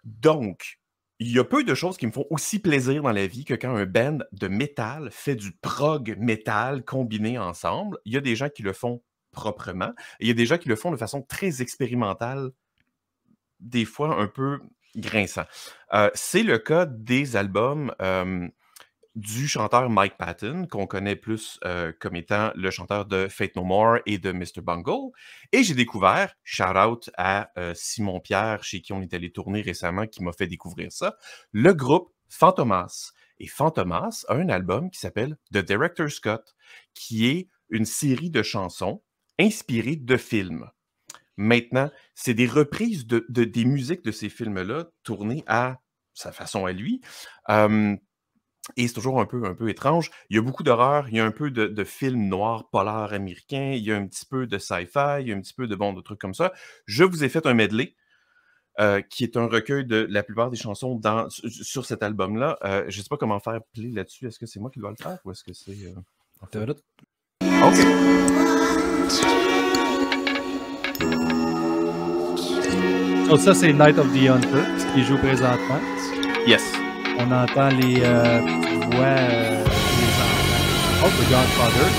Donc, il y a peu de choses qui me font aussi plaisir dans la vie que quand un band de métal fait du prog métal combiné ensemble. Il y a des gens qui le font proprement et il y a des gens qui le font de façon très expérimentale, des fois un peu grinçant. C'est le cas des albums du chanteur Mike Patton, qu'on connaît plus comme étant le chanteur de Faith No More et de Mr. Bungle. Et j'ai découvert, shout-out à Simon Pierre, chez qui on est allé tourner récemment, qui m'a fait découvrir ça, le groupe Fantomas. Et Fantomas a un album qui s'appelle The Director's Cut, qui est une série de chansons inspirées de films. Maintenant, c'est des reprises des musiques de ces films-là tournées à sa façon à lui. Et c'est toujours un peu étrange. Il y a beaucoup d'horreur, il y a un peu de films noirs, polars américains, il y a un petit peu de sci-fi, il y a un petit peu de trucs comme ça. Je vous ai fait un medley qui est un recueil de la plupart des chansons sur cet album-là. Je ne sais pas comment faire play là-dessus. Est-ce que c'est moi qui dois le faire ou est-ce que c'est... OK. So, ça, c'est Night of the Hunter, ce qui joue présentement. Yes. On entend les petites voix des enfants. Oh, The Godfather.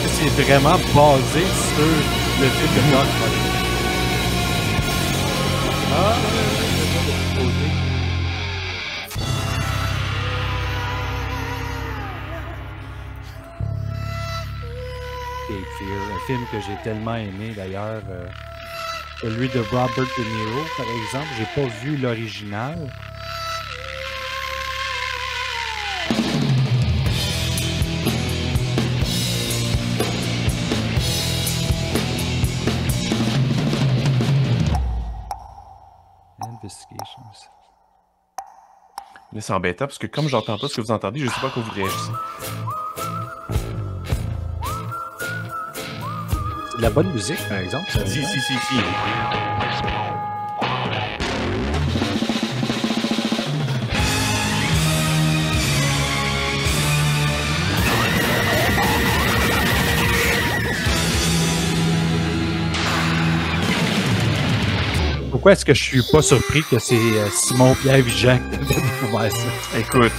C'est vraiment basé sur le film de Godfather. Cape Fear, un film que j'ai tellement aimé d'ailleurs. Celui de Robert De Niro, par exemple, j'ai pas vu l'original. Investigations. Là, c'est embêtant parce que comme j'entends pas ce que vous entendez, je sais pas à quoi vous réagissez. De la bonne musique, par exemple. Si. Pourquoi est-ce que je suis pas surpris que c'est Simon Pierre Vigent qui a découvert ça? Écoute.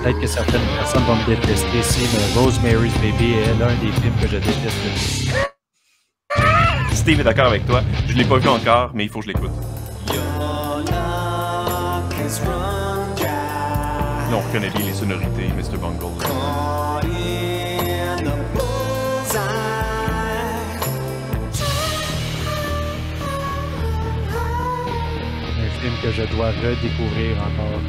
Peut-être que certaines personnes vont me détester ici, mais Rosemary's Baby est l'un des films que je déteste le plus. Steve est d'accord avec toi. Je l'ai pas vu encore, mais il faut que je l'écoute. Là, on reconnaît bien les sonorités, Mr. Bungle. Un film que je dois redécouvrir encore.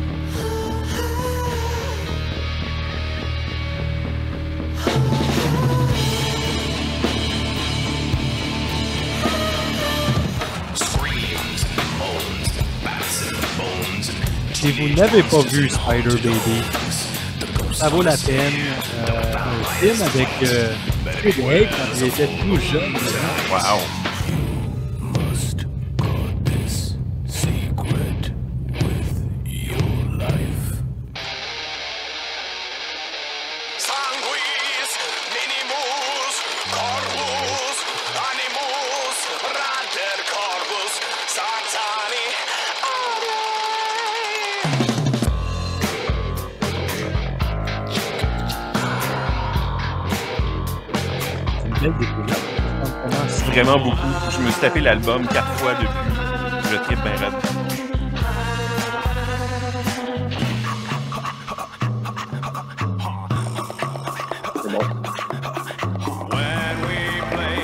Si vous n'avez pas vu Spider Baby, ça vaut la peine. Un film avec Fred quand il était tout jeune. Wow! Vraiment beaucoup. Je me suis tapé l'album 4 fois depuis. Je tripe bien raide. C'est bon. When we play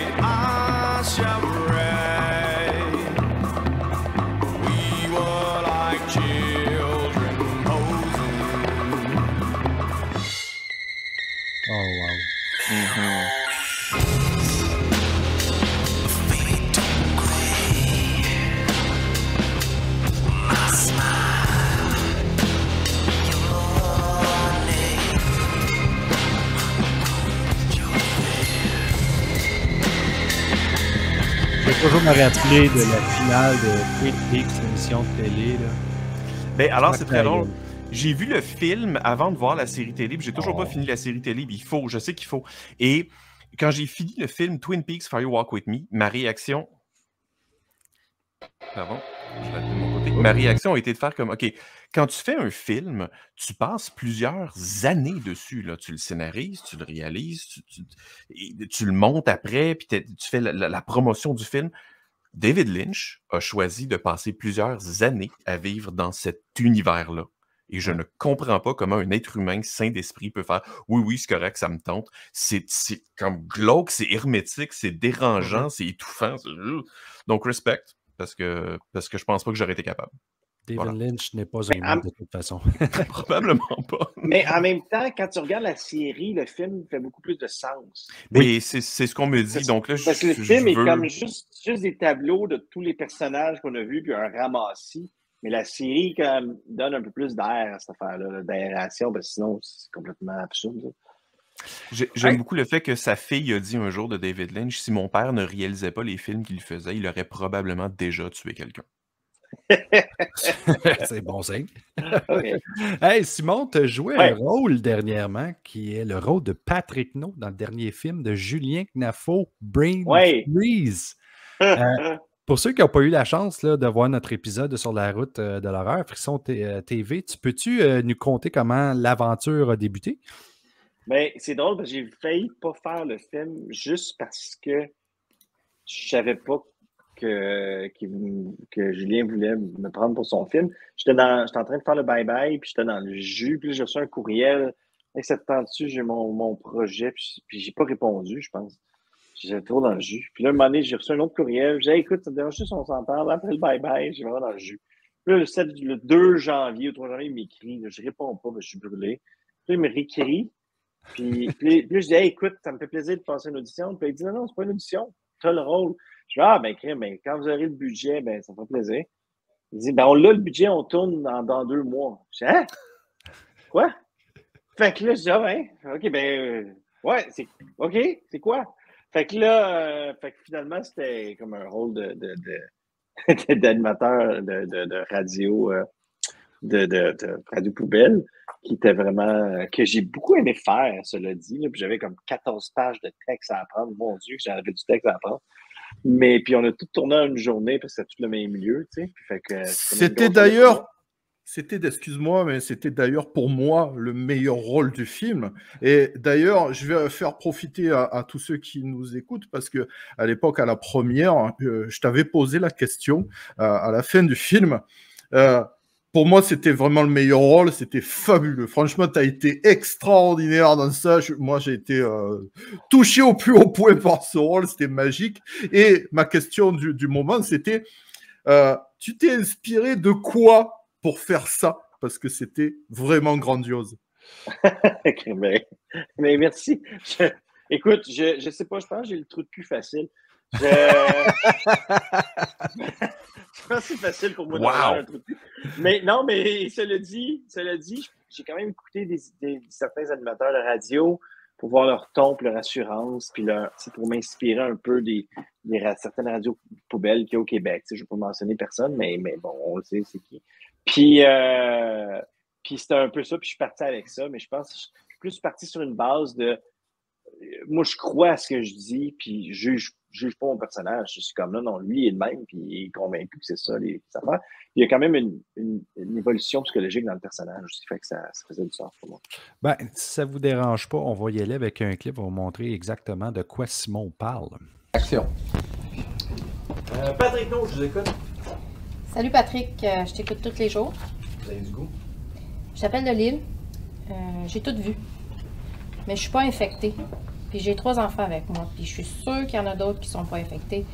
toujours me rappeler de la finale de Twin Peaks, l'émission de télé. Là. Ben, alors, c'est très drôle. J'ai vu le film avant de voir la série télé, puis j'ai toujours pas fini la série télé, puis je sais qu'il faut. Et quand j'ai fini le film Twin Peaks Fire Walk With Me, ma réaction... Pardon, je l'ai de mon côté. Ma réaction a été de faire comme, OK, quand tu fais un film, tu passes plusieurs années dessus. Là. Tu le scénarises, tu le réalises, tu le montes après, puis tu fais la promotion du film. David Lynch a choisi de passer plusieurs années à vivre dans cet univers-là. Et je ne comprends pas comment un être humain sain d'esprit peut faire « Oui, c'est correct, ça me tente. » C'est comme glauque, c'est hermétique, c'est dérangeant, c'est étouffant. Donc, respect, parce que je pense pas que j'aurais été capable. David Lynch n'est pas un homme de toute façon. Probablement pas. Mais en même temps, quand tu regardes la série, le film fait beaucoup plus de sens. Oui, c'est ce qu'on me dit. Donc là, parce que le film est comme juste des tableaux de tous les personnages qu'on a vus, puis un ramassis. Mais la série comme, donne un peu plus d'air à cette affaire-là, d'aération, parce que sinon, c'est complètement absurde. J'aime beaucoup le fait que sa fille a dit un jour de David Lynch, si mon père ne réalisait pas les films qu'il faisait, il aurait probablement déjà tué quelqu'un. C'est bon signe. Okay. Hey, Simon, tu as joué un rôle dernièrement qui est le rôle de Patrick No dans le dernier film de Julien Knafo, Brain Freeze. Pour ceux qui n'ont pas eu la chance là, de voir notre épisode sur la route de l'horreur, Frisson TV, peux-tu nous conter comment l'aventure a débuté? Ben, c'est drôle parce que j'ai failli pas faire le film juste parce que je savais pas que Julien voulait me prendre pour son film. J'étais en train de faire le bye-bye, puis j'étais dans le jus, puis j'ai reçu un courriel. Et ça te tente-tu, j'ai mon projet, puis j'ai pas répondu, je pense. J'étais trop dans le jus. Puis là, un moment donné, j'ai reçu un autre courriel. J'ai dit, écoute, ça te dérange juste, on s'en parle. Après le bye-bye, j'ai vraiment dans le jus. Puis là, le 2 janvier ou 3 janvier, il m'écrit. Je réponds pas, mais je suis brûlé. Puis là, il me réécrit. Puis je dis, hey, écoute, ça me fait plaisir de passer une audition. Puis il dit, non, c'est pas une audition. Tu as le rôle. Je dis, ben, quand vous aurez le budget, ben, ça me fait plaisir. Il dit, ben, on l'a le budget, on tourne dans 2 mois. Je dis, hein? Quoi? Fait que là, je dis, OK, ouais, OK, c'est quoi? Fait que là, finalement, c'était comme un rôle d'animateur de radio, de radio poubelle, qui était vraiment, que j'ai beaucoup aimé faire, cela dit. Là, puis j'avais comme 14 pages de texte à apprendre. Mon Dieu, j'avais du texte à apprendre. Mais puis on a tout tourné en une journée parce que c'était tout le même lieu, tu sais. Fait que c'était d'ailleurs... excuse-moi, mais c'était d'ailleurs pour moi le meilleur rôle du film. Et d'ailleurs, je vais faire profiter à tous ceux qui nous écoutent parce que à l'époque, à la première, je t'avais posé la question à la fin du film. Pour moi, c'était vraiment le meilleur rôle. C'était fabuleux. Franchement, tu as été extraordinaire dans ça. Moi, j'ai été touché au plus haut point par ce rôle. C'était magique. Et ma question du moment, c'était tu t'es inspiré de quoi pour faire ça, parce que c'était vraiment grandiose. mais merci. Écoute, je sais pas, je pense que j'ai le trou de cul facile. Je pense que c'est facile pour moi d'avoir un trou de cul. Mais non, mais cela dit, j'ai quand même écouté certains animateurs de radio pour voir leur ton, leur assurance, puis pour m'inspirer un peu des certaines radios poubelles qu'il y a au Québec. Je ne vais pas mentionner personne, mais bon, on le sait, c'est qui. Puis c'était un peu ça, puis je suis parti avec ça, mais je pense que je suis plus parti sur une base de... Moi, je crois à ce que je dis, puis je juge pas mon personnage. Je suis comme là, non, lui, il est le même, puis il est convaincu que c'est ça, les affaires. Il y a quand même une évolution psychologique dans le personnage aussi, fait que ça faisait du sens pour moi. Ben, si ça vous dérange pas, on va y aller avec un clip, on va vous montrer exactement de quoi Simon parle. Action. Patrick No, je vous écoute. Salut Patrick, je t'écoute tous les jours. Vous avez du goût? Je t'appelle de Lille. J'ai tout vu. Mais je suis pas infectée. Puis j'ai 3 enfants avec moi. Puis je suis sûre qu'il y en a d'autres qui sont pas infectés,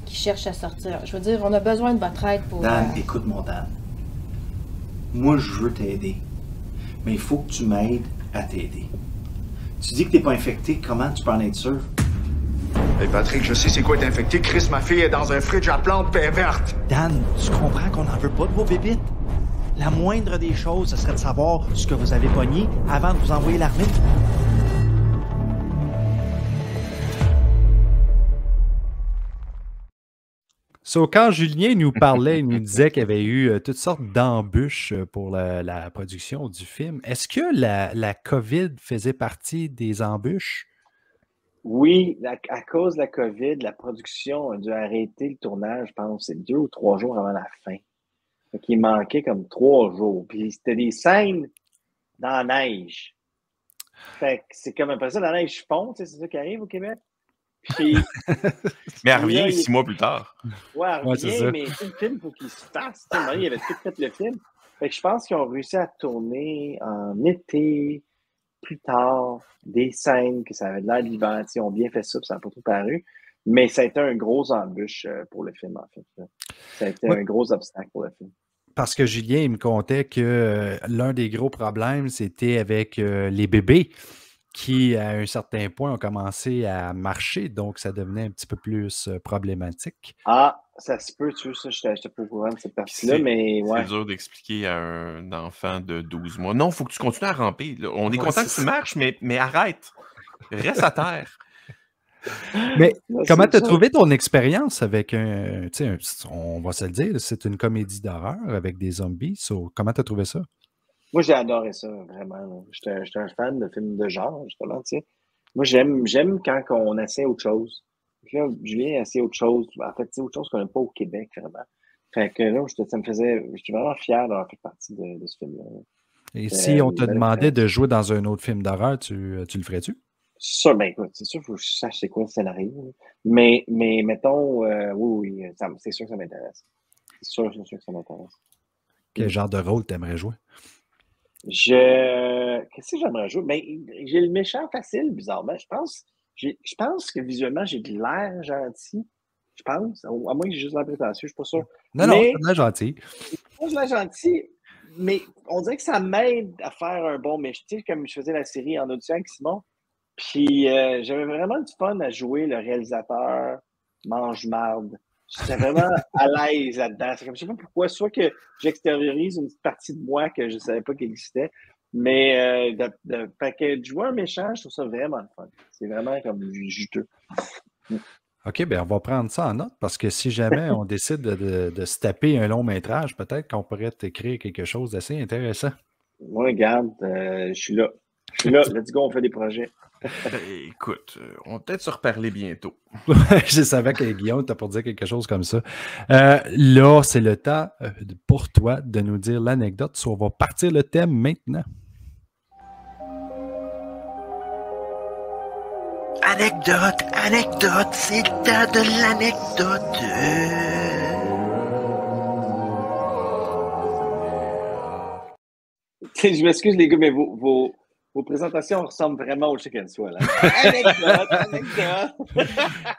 qui cherchent à sortir. Je veux dire, on a besoin de votre aide pour... Dan, écoute-moi, Dan. Moi, je veux t'aider. Mais il faut que tu m'aides à t'aider. Tu dis que t'es pas infecté, comment tu peux en être sûr? Hey Patrick, je sais c'est quoi être infecté. Chris, ma fille est dans un fridge à plantes verte. Dan, tu comprends qu'on n'en veut pas de vos bébites? La moindre des choses, ce serait de savoir ce que vous avez pogné avant de vous envoyer l'armée. So, quand Julien nous parlait, il nous disait qu'il y avait eu toutes sortes d'embûches pour la production du film. Est-ce que la COVID faisait partie des embûches? Oui, à cause de la COVID, la production a dû arrêter le tournage, je pense, c'est 2 ou 3 jours avant la fin. Fait qu'il manquait comme 3 jours. Puis c'était des scènes dans la neige. Fait que c'est comme après ça, la neige fond, c'est ça qui arrive au Québec. Puis, mais elle revient 6 mois plus tard. Ouais, elle revient, mais le film, il faut qu'il se fasse. Il avait tout fait le film. Fait que je pense qu'ils ont réussi à tourner en été, plus tard, des scènes que ça avait de l'air de l'hiver. Ils ont bien fait ça, puis ça n'a pas tout paru. Mais ça a été un gros embûche pour le film, en fait. Ça a été un gros obstacle pour le film. Parce que Julien, il me contait que l'un des gros problèmes, c'était avec les bébés qui, à un certain point, ont commencé à marcher. Donc, ça devenait un petit peu plus problématique. Ah, ça se peut, tu sais, ça, j'étais pas au courant de cette partie-là, mais ouais. C'est dur d'expliquer à un enfant de 12 mois. Non, il faut que tu continues à ramper. Là. On est content que tu marches, mais arrête. Reste à terre. Mais comment tu as trouvé ton expérience avec on va se le dire, c'est une comédie d'horreur avec des zombies. Comment tu as trouvé ça? Moi, j'ai adoré ça, vraiment. J'étais un fan de films de genre, justement, tu sais. Moi, j'aime quand on essaie autre chose. Puis là, Julien a essayé autre chose. En fait, c'est autre chose qu'on n'a pas au Québec, vraiment. Fait que là, j'étais vraiment fier d'avoir fait partie de ce film-là. Et si on te demandait de jouer dans un autre film d'horreur, tu le ferais-tu? Ça, ben écoute, c'est sûr qu'il faut que je sache c'est quoi le scénario. Mais mettons, oui, c'est sûr que ça m'intéresse. C'est sûr que ça m'intéresse. Quel genre de rôle t'aimerais jouer? Qu'est-ce que j'aimerais jouer? Ben, j'ai le méchant facile, bizarrement. Je pense que visuellement, j'ai de l'air gentil. Je pense. À moins que j'ai juste l'air prétentieux, je suis pas sûr. Non, t'as de l'air gentil. Moi, j'ai de l'air gentil, mais on dirait que ça m'aide à faire un bon méchant. Tu sais, comme je faisais la série en audition avec Simon. Puis j'avais vraiment du fun à jouer le réalisateur mange-marde. J'étais vraiment à l'aise là-dedans. C'est comme, je sais pas pourquoi, soit que j'extériorise une petite partie de moi que je savais pas qu'elle existait, mais fait que de jouer un méchant, je trouve ça vraiment le fun. C'est vraiment comme juteux. OK, bien, on va prendre ça en note parce que si jamais on décide de se taper un long métrage, peut-être qu'on pourrait écrire quelque chose d'assez intéressant. Moi, regarde, je suis là. Let's go, on fait des projets. Écoute, on va peut-être se reparler bientôt. Je savais que Guillaume t'a pour dire quelque chose comme ça. Là, c'est le temps pour toi de nous dire l'anecdote. On va partir le thème maintenant. Anecdote, c'est le temps de l'anecdote. Je m'excuse les gars, mais vos présentations ressemblent vraiment au Chicken Swell. Anecdote.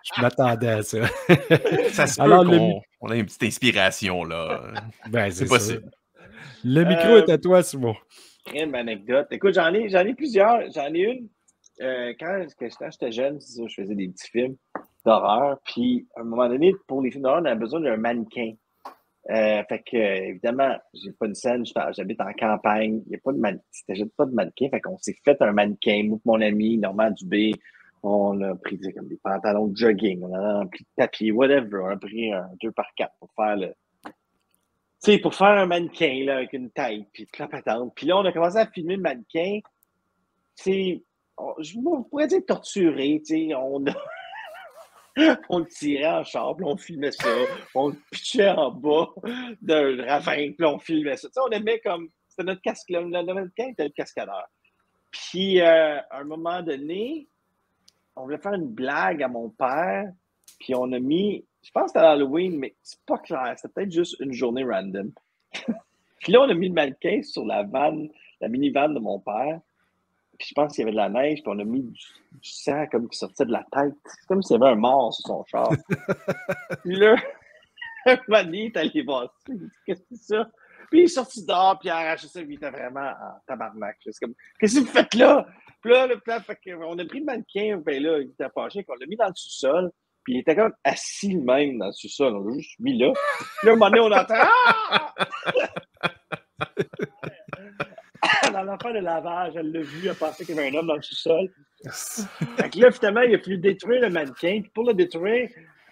Je m'attendais à ça. Ça se peut qu'on a une petite inspiration, là. Ben, c'est possible. Le micro est à toi, Simon. Une anecdote. Écoute, j'en ai plusieurs. J'en ai une. Quand j'étais jeune, c'est ça, je faisais des petits films d'horreur. Puis, à un moment donné, pour les films d'horreur, on avait besoin d'un mannequin. Fait que, évidemment, j'ai pas une scène, j'habite en campagne, il n'y a pas de mannequin, fait qu'on s'est fait un mannequin, moi et mon ami, Normand Dubé, on a pris comme des pantalons de jogging, on a rempli de papier, whatever, on a pris un 2x4 pour faire pour faire un mannequin, là, avec une tête, puis la patente. Puis là, on a commencé à filmer le mannequin, je pourrais dire torturé, on le tirait en char, puis on filmait ça. On le pitchait en bas d'un ravin, puis on filmait ça. On aimait comme... C'était notre cascadeur. Notre mannequin était le cascadeur. Puis, à un moment donné, on voulait faire une blague à mon père, puis on a mis... Je pense que c'était à Halloween, mais c'est pas clair. C'était peut-être juste une journée random. Puis là, on a mis le mannequin sur la minivan de mon père. Puis je pense qu'il y avait de la neige, puis on a mis du sang comme qui sortait de la tête. C'est comme s'il y avait un mort sur son char. Puis là, un moment donné, il est allé voir ça. Il dit, qu'est-ce que c'est ça? Puis il est sorti dehors, puis il a arraché ça, puis il était vraiment en tabarnak. C'est comme, qu'est-ce que vous faites là? Puis là, on a pris le mannequin, ben là, il était fâché, qu'on l'a mis dans le sous-sol, puis il était comme assis même dans le sous-sol. On l'a juste mis là. Puis là, un moment donné, on entend ah! Dans l'affaire de lavage, elle l'a vu, elle a pensé qu'il y avait un homme dans le sous-sol. Fait que là, finalement, il a fallu détruire le mannequin. Puis pour le détruire,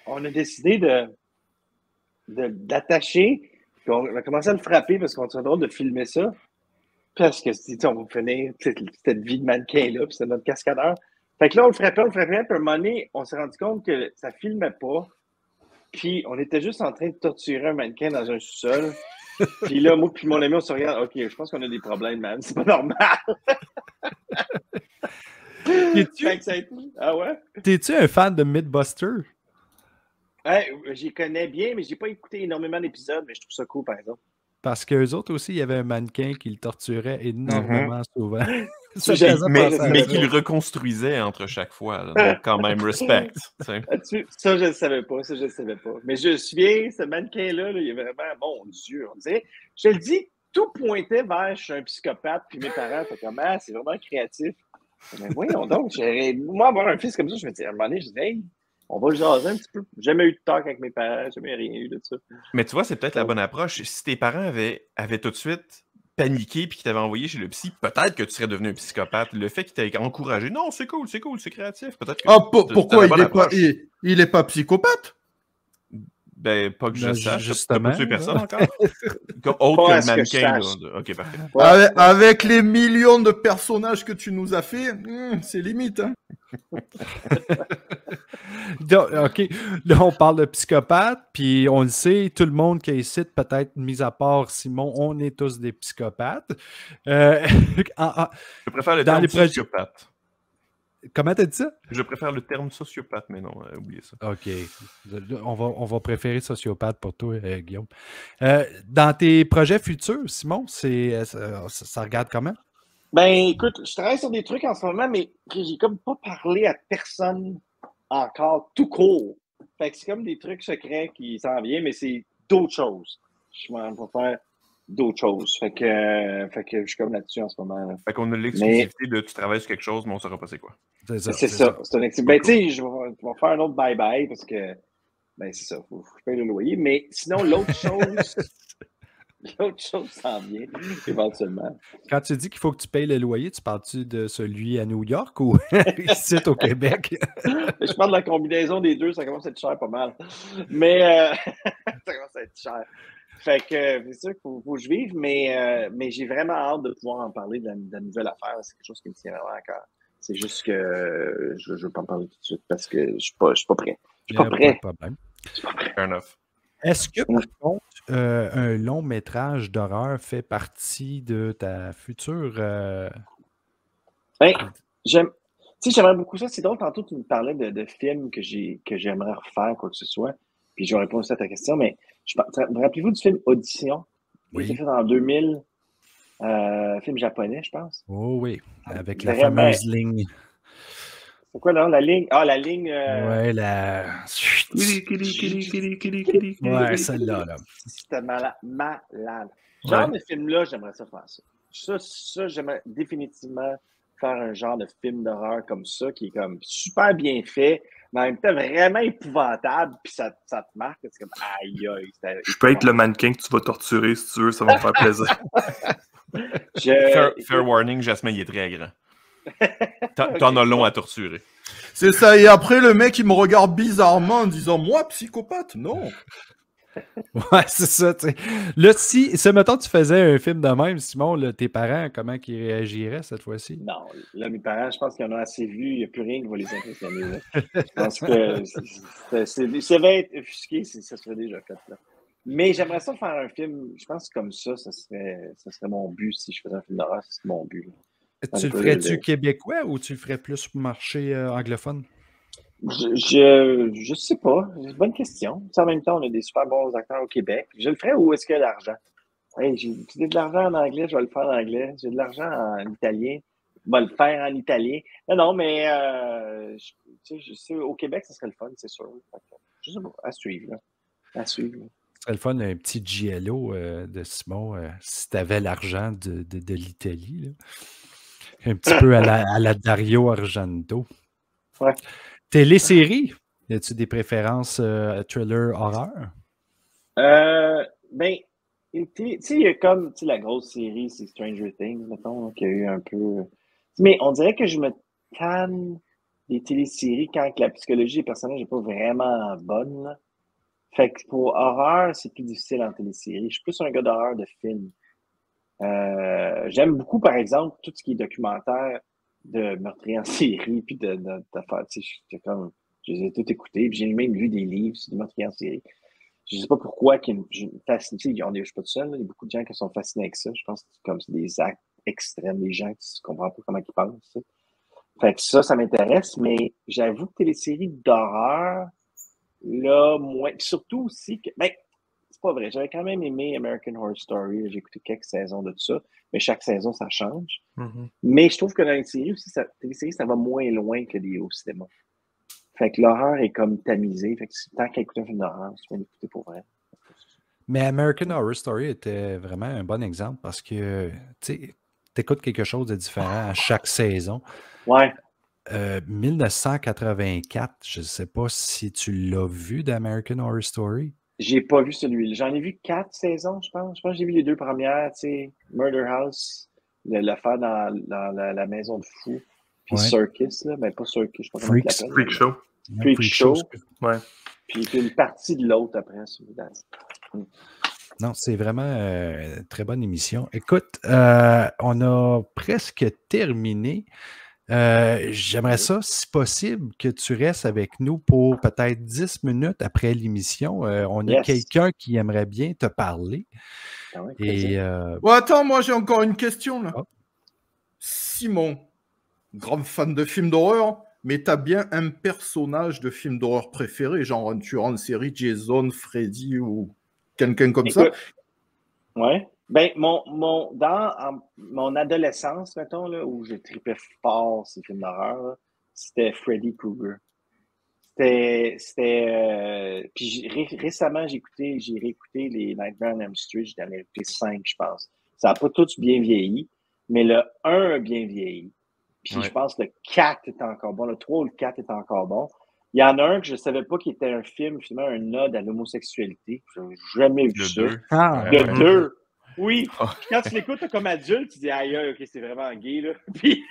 on a décidé de d'attacher. Puis on a commencé à le frapper parce qu'on trouvait drôle de filmer ça. Parce que, on venait cette vie de mannequin-là, puis c'était notre cascadeur. Fait que là, on le frappait, puis à un moment donné, on s'est rendu compte que ça filmait pas. Puis on était juste en train de torturer un mannequin dans un sous-sol. Puis là, moi puis mon ami, on se regarde. OK, je pense qu'on a des problèmes, man. C'est pas normal. Ah ouais? T'es-tu un fan de Mythbusters? J'y connais bien, mais j'ai pas écouté énormément d'épisodes, mais je trouve ça cool, par exemple. Parce qu'eux autres aussi, il y avait un mannequin qui le torturait énormément souvent. Mais qui le reconstruisait entre chaque fois. Là, donc, quand même, respect. Ça, je ne savais pas. Mais je me souviens, ce mannequin-là, il est vraiment, mon Dieu, on dirait. Je te le dis, tout pointait vers je suis un psychopathe, puis mes parents étaient comme, c'est vraiment créatif. Mais voyons donc, moi, avoir un fils comme ça, je me dis, à un moment donné, je dis, hey, on va le jaser un petit peu. J'ai jamais eu de talk avec mes parents, jamais rien eu de ça. Mais tu vois, c'est peut-être la bonne approche. Si tes parents avaient tout de suite paniqué puis qu'ils t'avaient envoyé chez le psy, peut-être que tu serais devenu un psychopathe. Le fait qu'il t'ait encouragé, non, c'est cool, c'est créatif. Peut-être que pourquoi il est pas psychopathe? Ben, pas que je sache. Justement. T'as pas tué personne encore? Autre que le mannequin. Ok, parfait. Avec les millions de personnages que tu nous as fait, c'est limite. Hein? Donc, OK, là, on parle de psychopathe, puis on le sait, tout le monde qui est ici, peut-être, mis à part Simon, on est tous des psychopathes. Je préfère le terme sociopathe. Comment t'as dit ça? Je préfère le terme sociopathe, mais non, oubliez ça. OK. On va préférer sociopathe pour toi, Guillaume. Dans tes projets futurs, Simon, ça regarde comment? Ben, écoute, je travaille sur des trucs en ce moment, mais j'ai comme pas parlé à personne encore, tout court. Fait que c'est comme des trucs secrets qui s'en viennent, mais c'est d'autres choses. Je vais faire d'autres choses. Fait que je suis comme là-dessus en ce moment. Là. Fait qu'on a l'exclusivité de tu travailles sur quelque chose, mais on ne saura pas c'est quoi. C'est ça. C'est une exclusivité. Ben, tu sais, je vais faire un autre bye-bye parce que, ben, c'est ça, faut que je paye le loyer. Mais sinon, l'autre chose. L'autre chose s'en vient, éventuellement. Quand tu dis qu'il faut que tu payes le loyer, tu parles-tu de celui à New York ou ici au Québec? Je parle de la combinaison des deux, ça commence à être cher pas mal. Mais ça commence à être cher. Fait que c'est sûr qu'il faut que je vive, mais j'ai vraiment hâte de pouvoir en parler de la nouvelle affaire. C'est quelque chose qui me tient vraiment à cœur. C'est juste que je ne veux pas en parler tout de suite parce que je ne suis pas prêt. Je suis pas prêt. Fair enough. Est-ce que, par contre, un long métrage d'horreur fait partie de ta future... Ben, j'aimerais beaucoup ça. C'est drôle, tantôt, tu me parlais de films que j'aimerais refaire, quoi que ce soit. Puis je vais répondre à ta question, mais rappelez-vous du film Audition? Oui. Il était fait en 2000. Film japonais, je pense. Oh oui, avec la fameuse ligne. C'est quoi là, la ligne? Ah, la ligne... Ouais, la... Ouais, celle-là, là. C'était malade. Genre de film-là, j'aimerais ça faire ça. Ça, j'aimerais définitivement faire un genre de film d'horreur comme ça, qui est comme super bien fait, mais en même temps vraiment épouvantable, puis ça te marque. C'est comme aïe aïe. Je peux être le mannequin que tu vas torturer si tu veux, ça va me faire plaisir. Fair warning, Jasmin, il est très grand. T'en as long à torturer. C'est ça, et après le mec il me regarde bizarrement en disant moi psychopathe, non. Ouais, c'est ça, tu sais. Là, si mettons tu faisais un film de même, Simon, là, tes parents, comment ils réagiraient cette fois-ci? Non, là, mes parents, je pense qu'ils en ont assez vu, il n'y a plus rien qui va les impressionner. Je pense que ça va être offusqué si ça serait déjà fait. Là. Mais j'aimerais ça faire un film, je pense que comme ça serait mon but si je faisais un film d'horreur, c'est mon but. Là. Tu le ferais-tu québécois ou tu le ferais plus pour marché anglophone? Je sais pas. C'est une bonne question. En même temps, on a des super bons acteurs au Québec. Je le ferais où est-ce qu'il y a l'argent? Hey, j'ai de l'argent en anglais, je vais le faire en anglais. J'ai de l'argent en italien, je vais le faire en italien. Non, mais je sais, au Québec, ça serait le fun, c'est sûr. Je sais pas, à suivre. Là. Ce serait le fun, un petit GLO de Simon, si tu avais l'argent de l'Italie. Là. Un petit peu à la Dario Argento. Ouais. Télésérie, y a-tu des préférences thriller, horreur? Ben, tu sais, il y a comme la grosse série, c'est Stranger Things, mettons, qui a eu un peu. Mais on dirait que je me tanne des téléséries quand la psychologie des personnages n'est pas vraiment bonne. Là. Fait que pour horreur, c'est plus difficile en télésérie. Je suis plus un gars d'horreur de film. J'aime beaucoup, par exemple, tout ce qui est documentaire de meurtriers en série, puis d'affaires. Tu sais, je les ai tous écoutés, puis j'ai même lu des livres sur des meurtriers en série. Je sais pas pourquoi, je suis pas tout seul, là, il y a beaucoup de gens qui sont fascinés avec ça. Je pense que c'est des actes extrêmes, des gens qui ne comprennent pas comment ils pensent. Ça. Fait que ça m'intéresse, mais j'avoue que téléséries d'horreur, là, moins. Surtout aussi que. Ben, c'est pas vrai. J'avais quand même aimé American Horror Story. J'ai écouté quelques saisons de tout ça. Mais chaque saison, ça change. Mais je trouve que dans les séries aussi, téléséries, ça va moins loin que au cinéma. Fait que l'horreur est comme tamisée. Fait que tant qu'à écouter un film d'horreur, tu vas l'écouter pour vrai. Mais American Horror Story était vraiment un bon exemple parce que tu écoutes quelque chose de différent à chaque saison. Ouais. 1984, je ne sais pas si tu l'as vu d'American Horror Story. J'ai pas vu celui-là. J'en ai vu 4 saisons, je pense. Je pense que j'ai vu les 2 premières, tu sais, Murder House, l'affaire dans la maison de fou, puis Circus, là, mais pas Circus, je sais pas comment il l'appelle. Freak Show. Freak Show. Ouais. Puis une partie de l'autre après. Non, c'est vraiment une très bonne émission. Écoute, on a presque terminé. J'aimerais ça, si possible, que tu restes avec nous pour peut-être 10 minutes après l'émission. On a quelqu'un qui aimerait bien te parler. Ah ouais, attends, moi j'ai encore une question là. Simon, grand fan de films d'horreur, mais t'as bien un personnage de film d'horreur préféré, genre un tueur en série, Jason, Freddy ou quelqu'un comme ça? Ouais. Ben, dans mon adolescence, mettons, là, où je tripais fort ces films d'horreur, c'était Freddy Krueger. Puis récemment, j'ai réécouté les Nightmare on Elm Street, j'en ai écouté 5, je pense. Ça n'a pas tous bien vieilli, mais le 1 a bien vieilli. Puis je pense que le 4 est encore bon, le 3 ou le 4 est encore bon. Il y en a un que je ne savais pas qui était un film, finalement, un ode à l'homosexualité. Je n'ai jamais vu ça. Le 2. Oui, quand tu l'écoutes comme adulte, tu dis aïe, ok, c'est vraiment gay, là. Puis...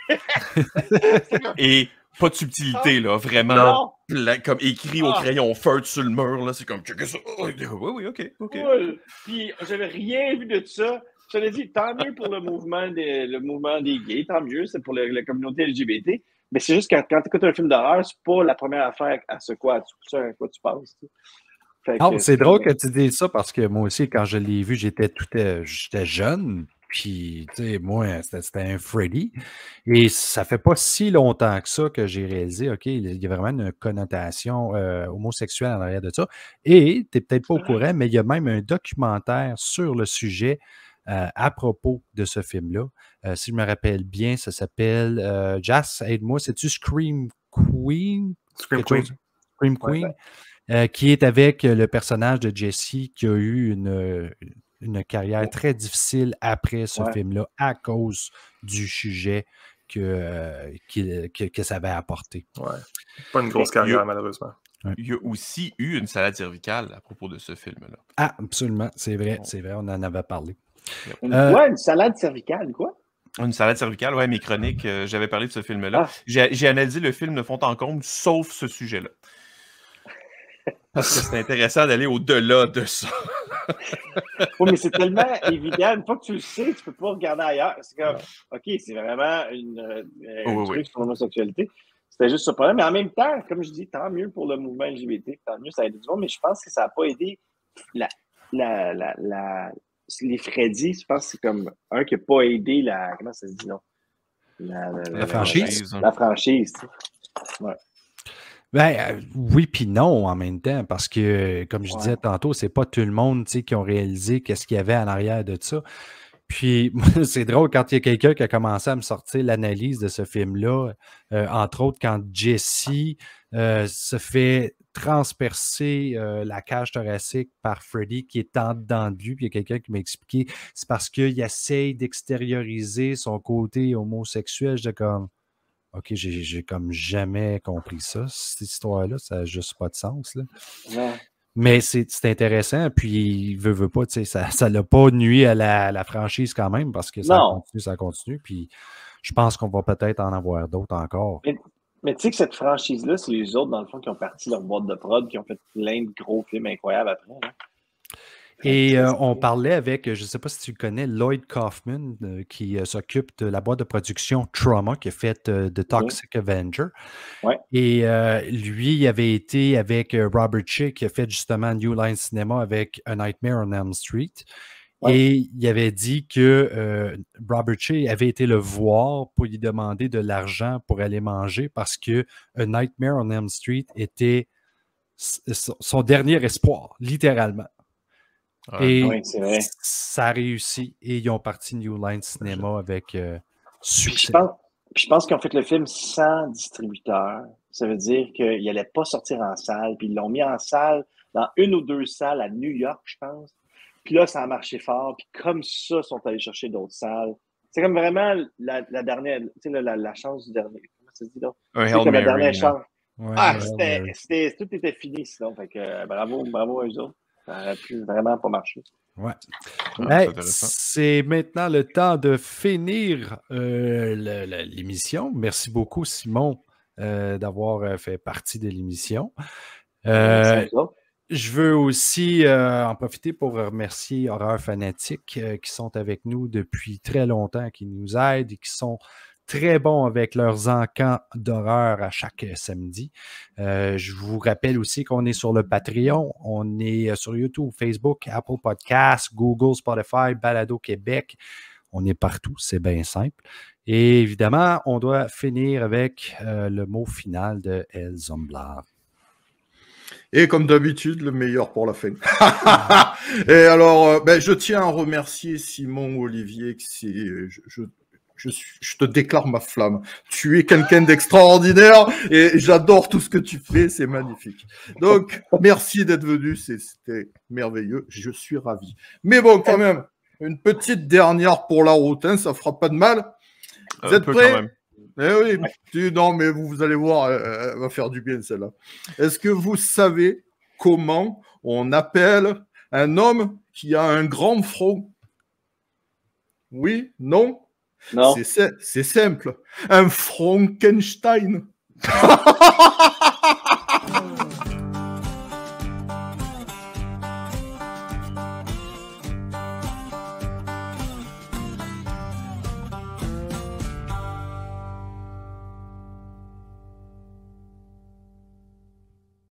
Et pas de subtilité, là, vraiment comme écrit au crayon feutre sur le mur, là, c'est comme oui, ok. Cool. Puis j'avais rien vu de ça. Je t'avais dit, tant mieux pour le mouvement des gays, tant mieux, c'est pour la communauté LGBT. Mais c'est juste que quand tu écoutes un film d'horreur, c'est pas la première affaire à quoi tu penses. C'est drôle que tu dises ça parce que moi aussi, quand je l'ai vu, j'étais jeune. Puis, tu sais, moi, c'était un Freddy. Et ça fait pas si longtemps que ça que j'ai réalisé, OK, il y a vraiment une connotation homosexuelle en arrière de ça. Et tu n'es peut-être pas au courant, mais il y a même un documentaire sur le sujet à propos de ce film-là. Si je me rappelle bien, ça s'appelle Jas, aide-moi, c'est-tu Scream Queen? Scream Queen. Scream Queen. Qui est avec le personnage de Jesse qui a eu une carrière très difficile après ce film-là à cause du sujet que ça avait apporté. Ouais. Pas une grosse carrière, malheureusement. Il y a aussi eu une salade cervicale à propos de ce film-là. Ah, absolument, c'est vrai, on en avait parlé. Une salade cervicale, quoi? Une salade cervicale, ouais, mes chroniques, j'avais parlé de ce film-là. J'ai analysé le film de fond en comble, sauf ce sujet-là. Parce que c'est intéressant d'aller au-delà de ça. Oui, mais c'est tellement évident. Une fois que tu le sais, tu peux pas regarder ailleurs. C'est comme, OK, c'est vraiment un truc sur l'homosexualité. C'était juste ce problème. Mais en même temps, comme je dis, tant mieux pour le mouvement LGBT, tant mieux, ça a aidé du monde. Mais je pense que ça n'a pas aidé les Freddy. Je pense que c'est comme un qui n'a pas aidé comment ça se dit, non? La franchise. La franchise, tu sais. Ouais. Ben, oui puis non en même temps, parce que, comme je disais tantôt, c'est pas tout le monde qui ont réalisé qu'est-ce qu'il y avait en arrière de ça. Puis, c'est drôle quand il y a quelqu'un qui a commencé à me sortir l'analyse de ce film-là, entre autres quand Jesse se fait transpercer la cage thoracique par Freddy qui est en dedans de lui, puis il y a quelqu'un qui m'a expliqué, c'est parce qu'il essaye d'extérioriser son côté homosexuel. J'étais comme... OK, j'ai comme jamais compris ça. Cette histoire-là, ça n'a juste pas de sens. Là. Ouais. Mais c'est intéressant, puis veut pas, ça l'a pas nuit à la franchise quand même, parce que ça continue, puis je pense qu'on va peut-être en avoir d'autres encore. Mais tu sais que cette franchise-là, c'est les autres, dans le fond, qui ont parti leur boîte de prod, qui ont fait plein de gros films incroyables après. Hein. Et on parlait avec, je ne sais pas si tu connais, Lloyd Kaufman, qui s'occupe de la boîte de production Trauma, qui a fait The Toxic Avenger. Ouais. Et lui, il avait été avec Robert Shea, qui a fait justement New Line Cinema avec A Nightmare on Elm Street. Ouais. Et il avait dit que Robert Shea avait été le voir pour lui demander de l'argent pour aller manger parce que A Nightmare on Elm Street était son dernier espoir, littéralement. Et oui, ça a réussi et ils ont parti New Line Cinema avec succès. Je pense qu'ils ont fait le film sans distributeur. Ça veut dire qu'il n'allait pas sortir en salle. Puis ils l'ont mis en salle dans 1 ou 2 salles à New York, je pense. Puis là, ça a marché fort. Puis comme ça, ils sont allés chercher d'autres salles. C'est comme vraiment la dernière, tu sais, la chance du dernier. Comment ça se dit là? C'est comme la dernière chance. Ouais, tout était fini sinon. Fait que bravo à eux autres. Ça aurait pu vraiment pas marcher. Ouais. Hey, c'est maintenant le temps de finir l'émission. Merci beaucoup, Simon, d'avoir fait partie de l'émission. Je veux aussi en profiter pour remercier Horreur Fanatique qui sont avec nous depuis très longtemps, qui nous aident et qui sont très bons avec leurs encans d'horreur à chaque samedi. Je vous rappelle aussi qu'on est sur le Patreon, on est sur YouTube, Facebook, Apple Podcasts, Google, Spotify, Balado Québec. On est partout, c'est bien simple. Et évidemment, on doit finir avec le mot final de El Zomblar. Et comme d'habitude, le meilleur pour la fin. Et alors, je tiens à remercier Simon Olivier, je te déclare ma flamme. Tu es quelqu'un d'extraordinaire et j'adore tout ce que tu fais, c'est magnifique. Donc, merci d'être venu, c'était merveilleux, je suis ravi. Mais bon, quand même, une petite dernière pour la route, hein, ça fera pas de mal. Vous êtes prêts? Eh oui, non, mais vous allez voir, elle va faire du bien celle-là. Est-ce que vous savez comment on appelle un homme qui a un grand front? Oui? Non? Non. C'est simple. Un Frankenstein.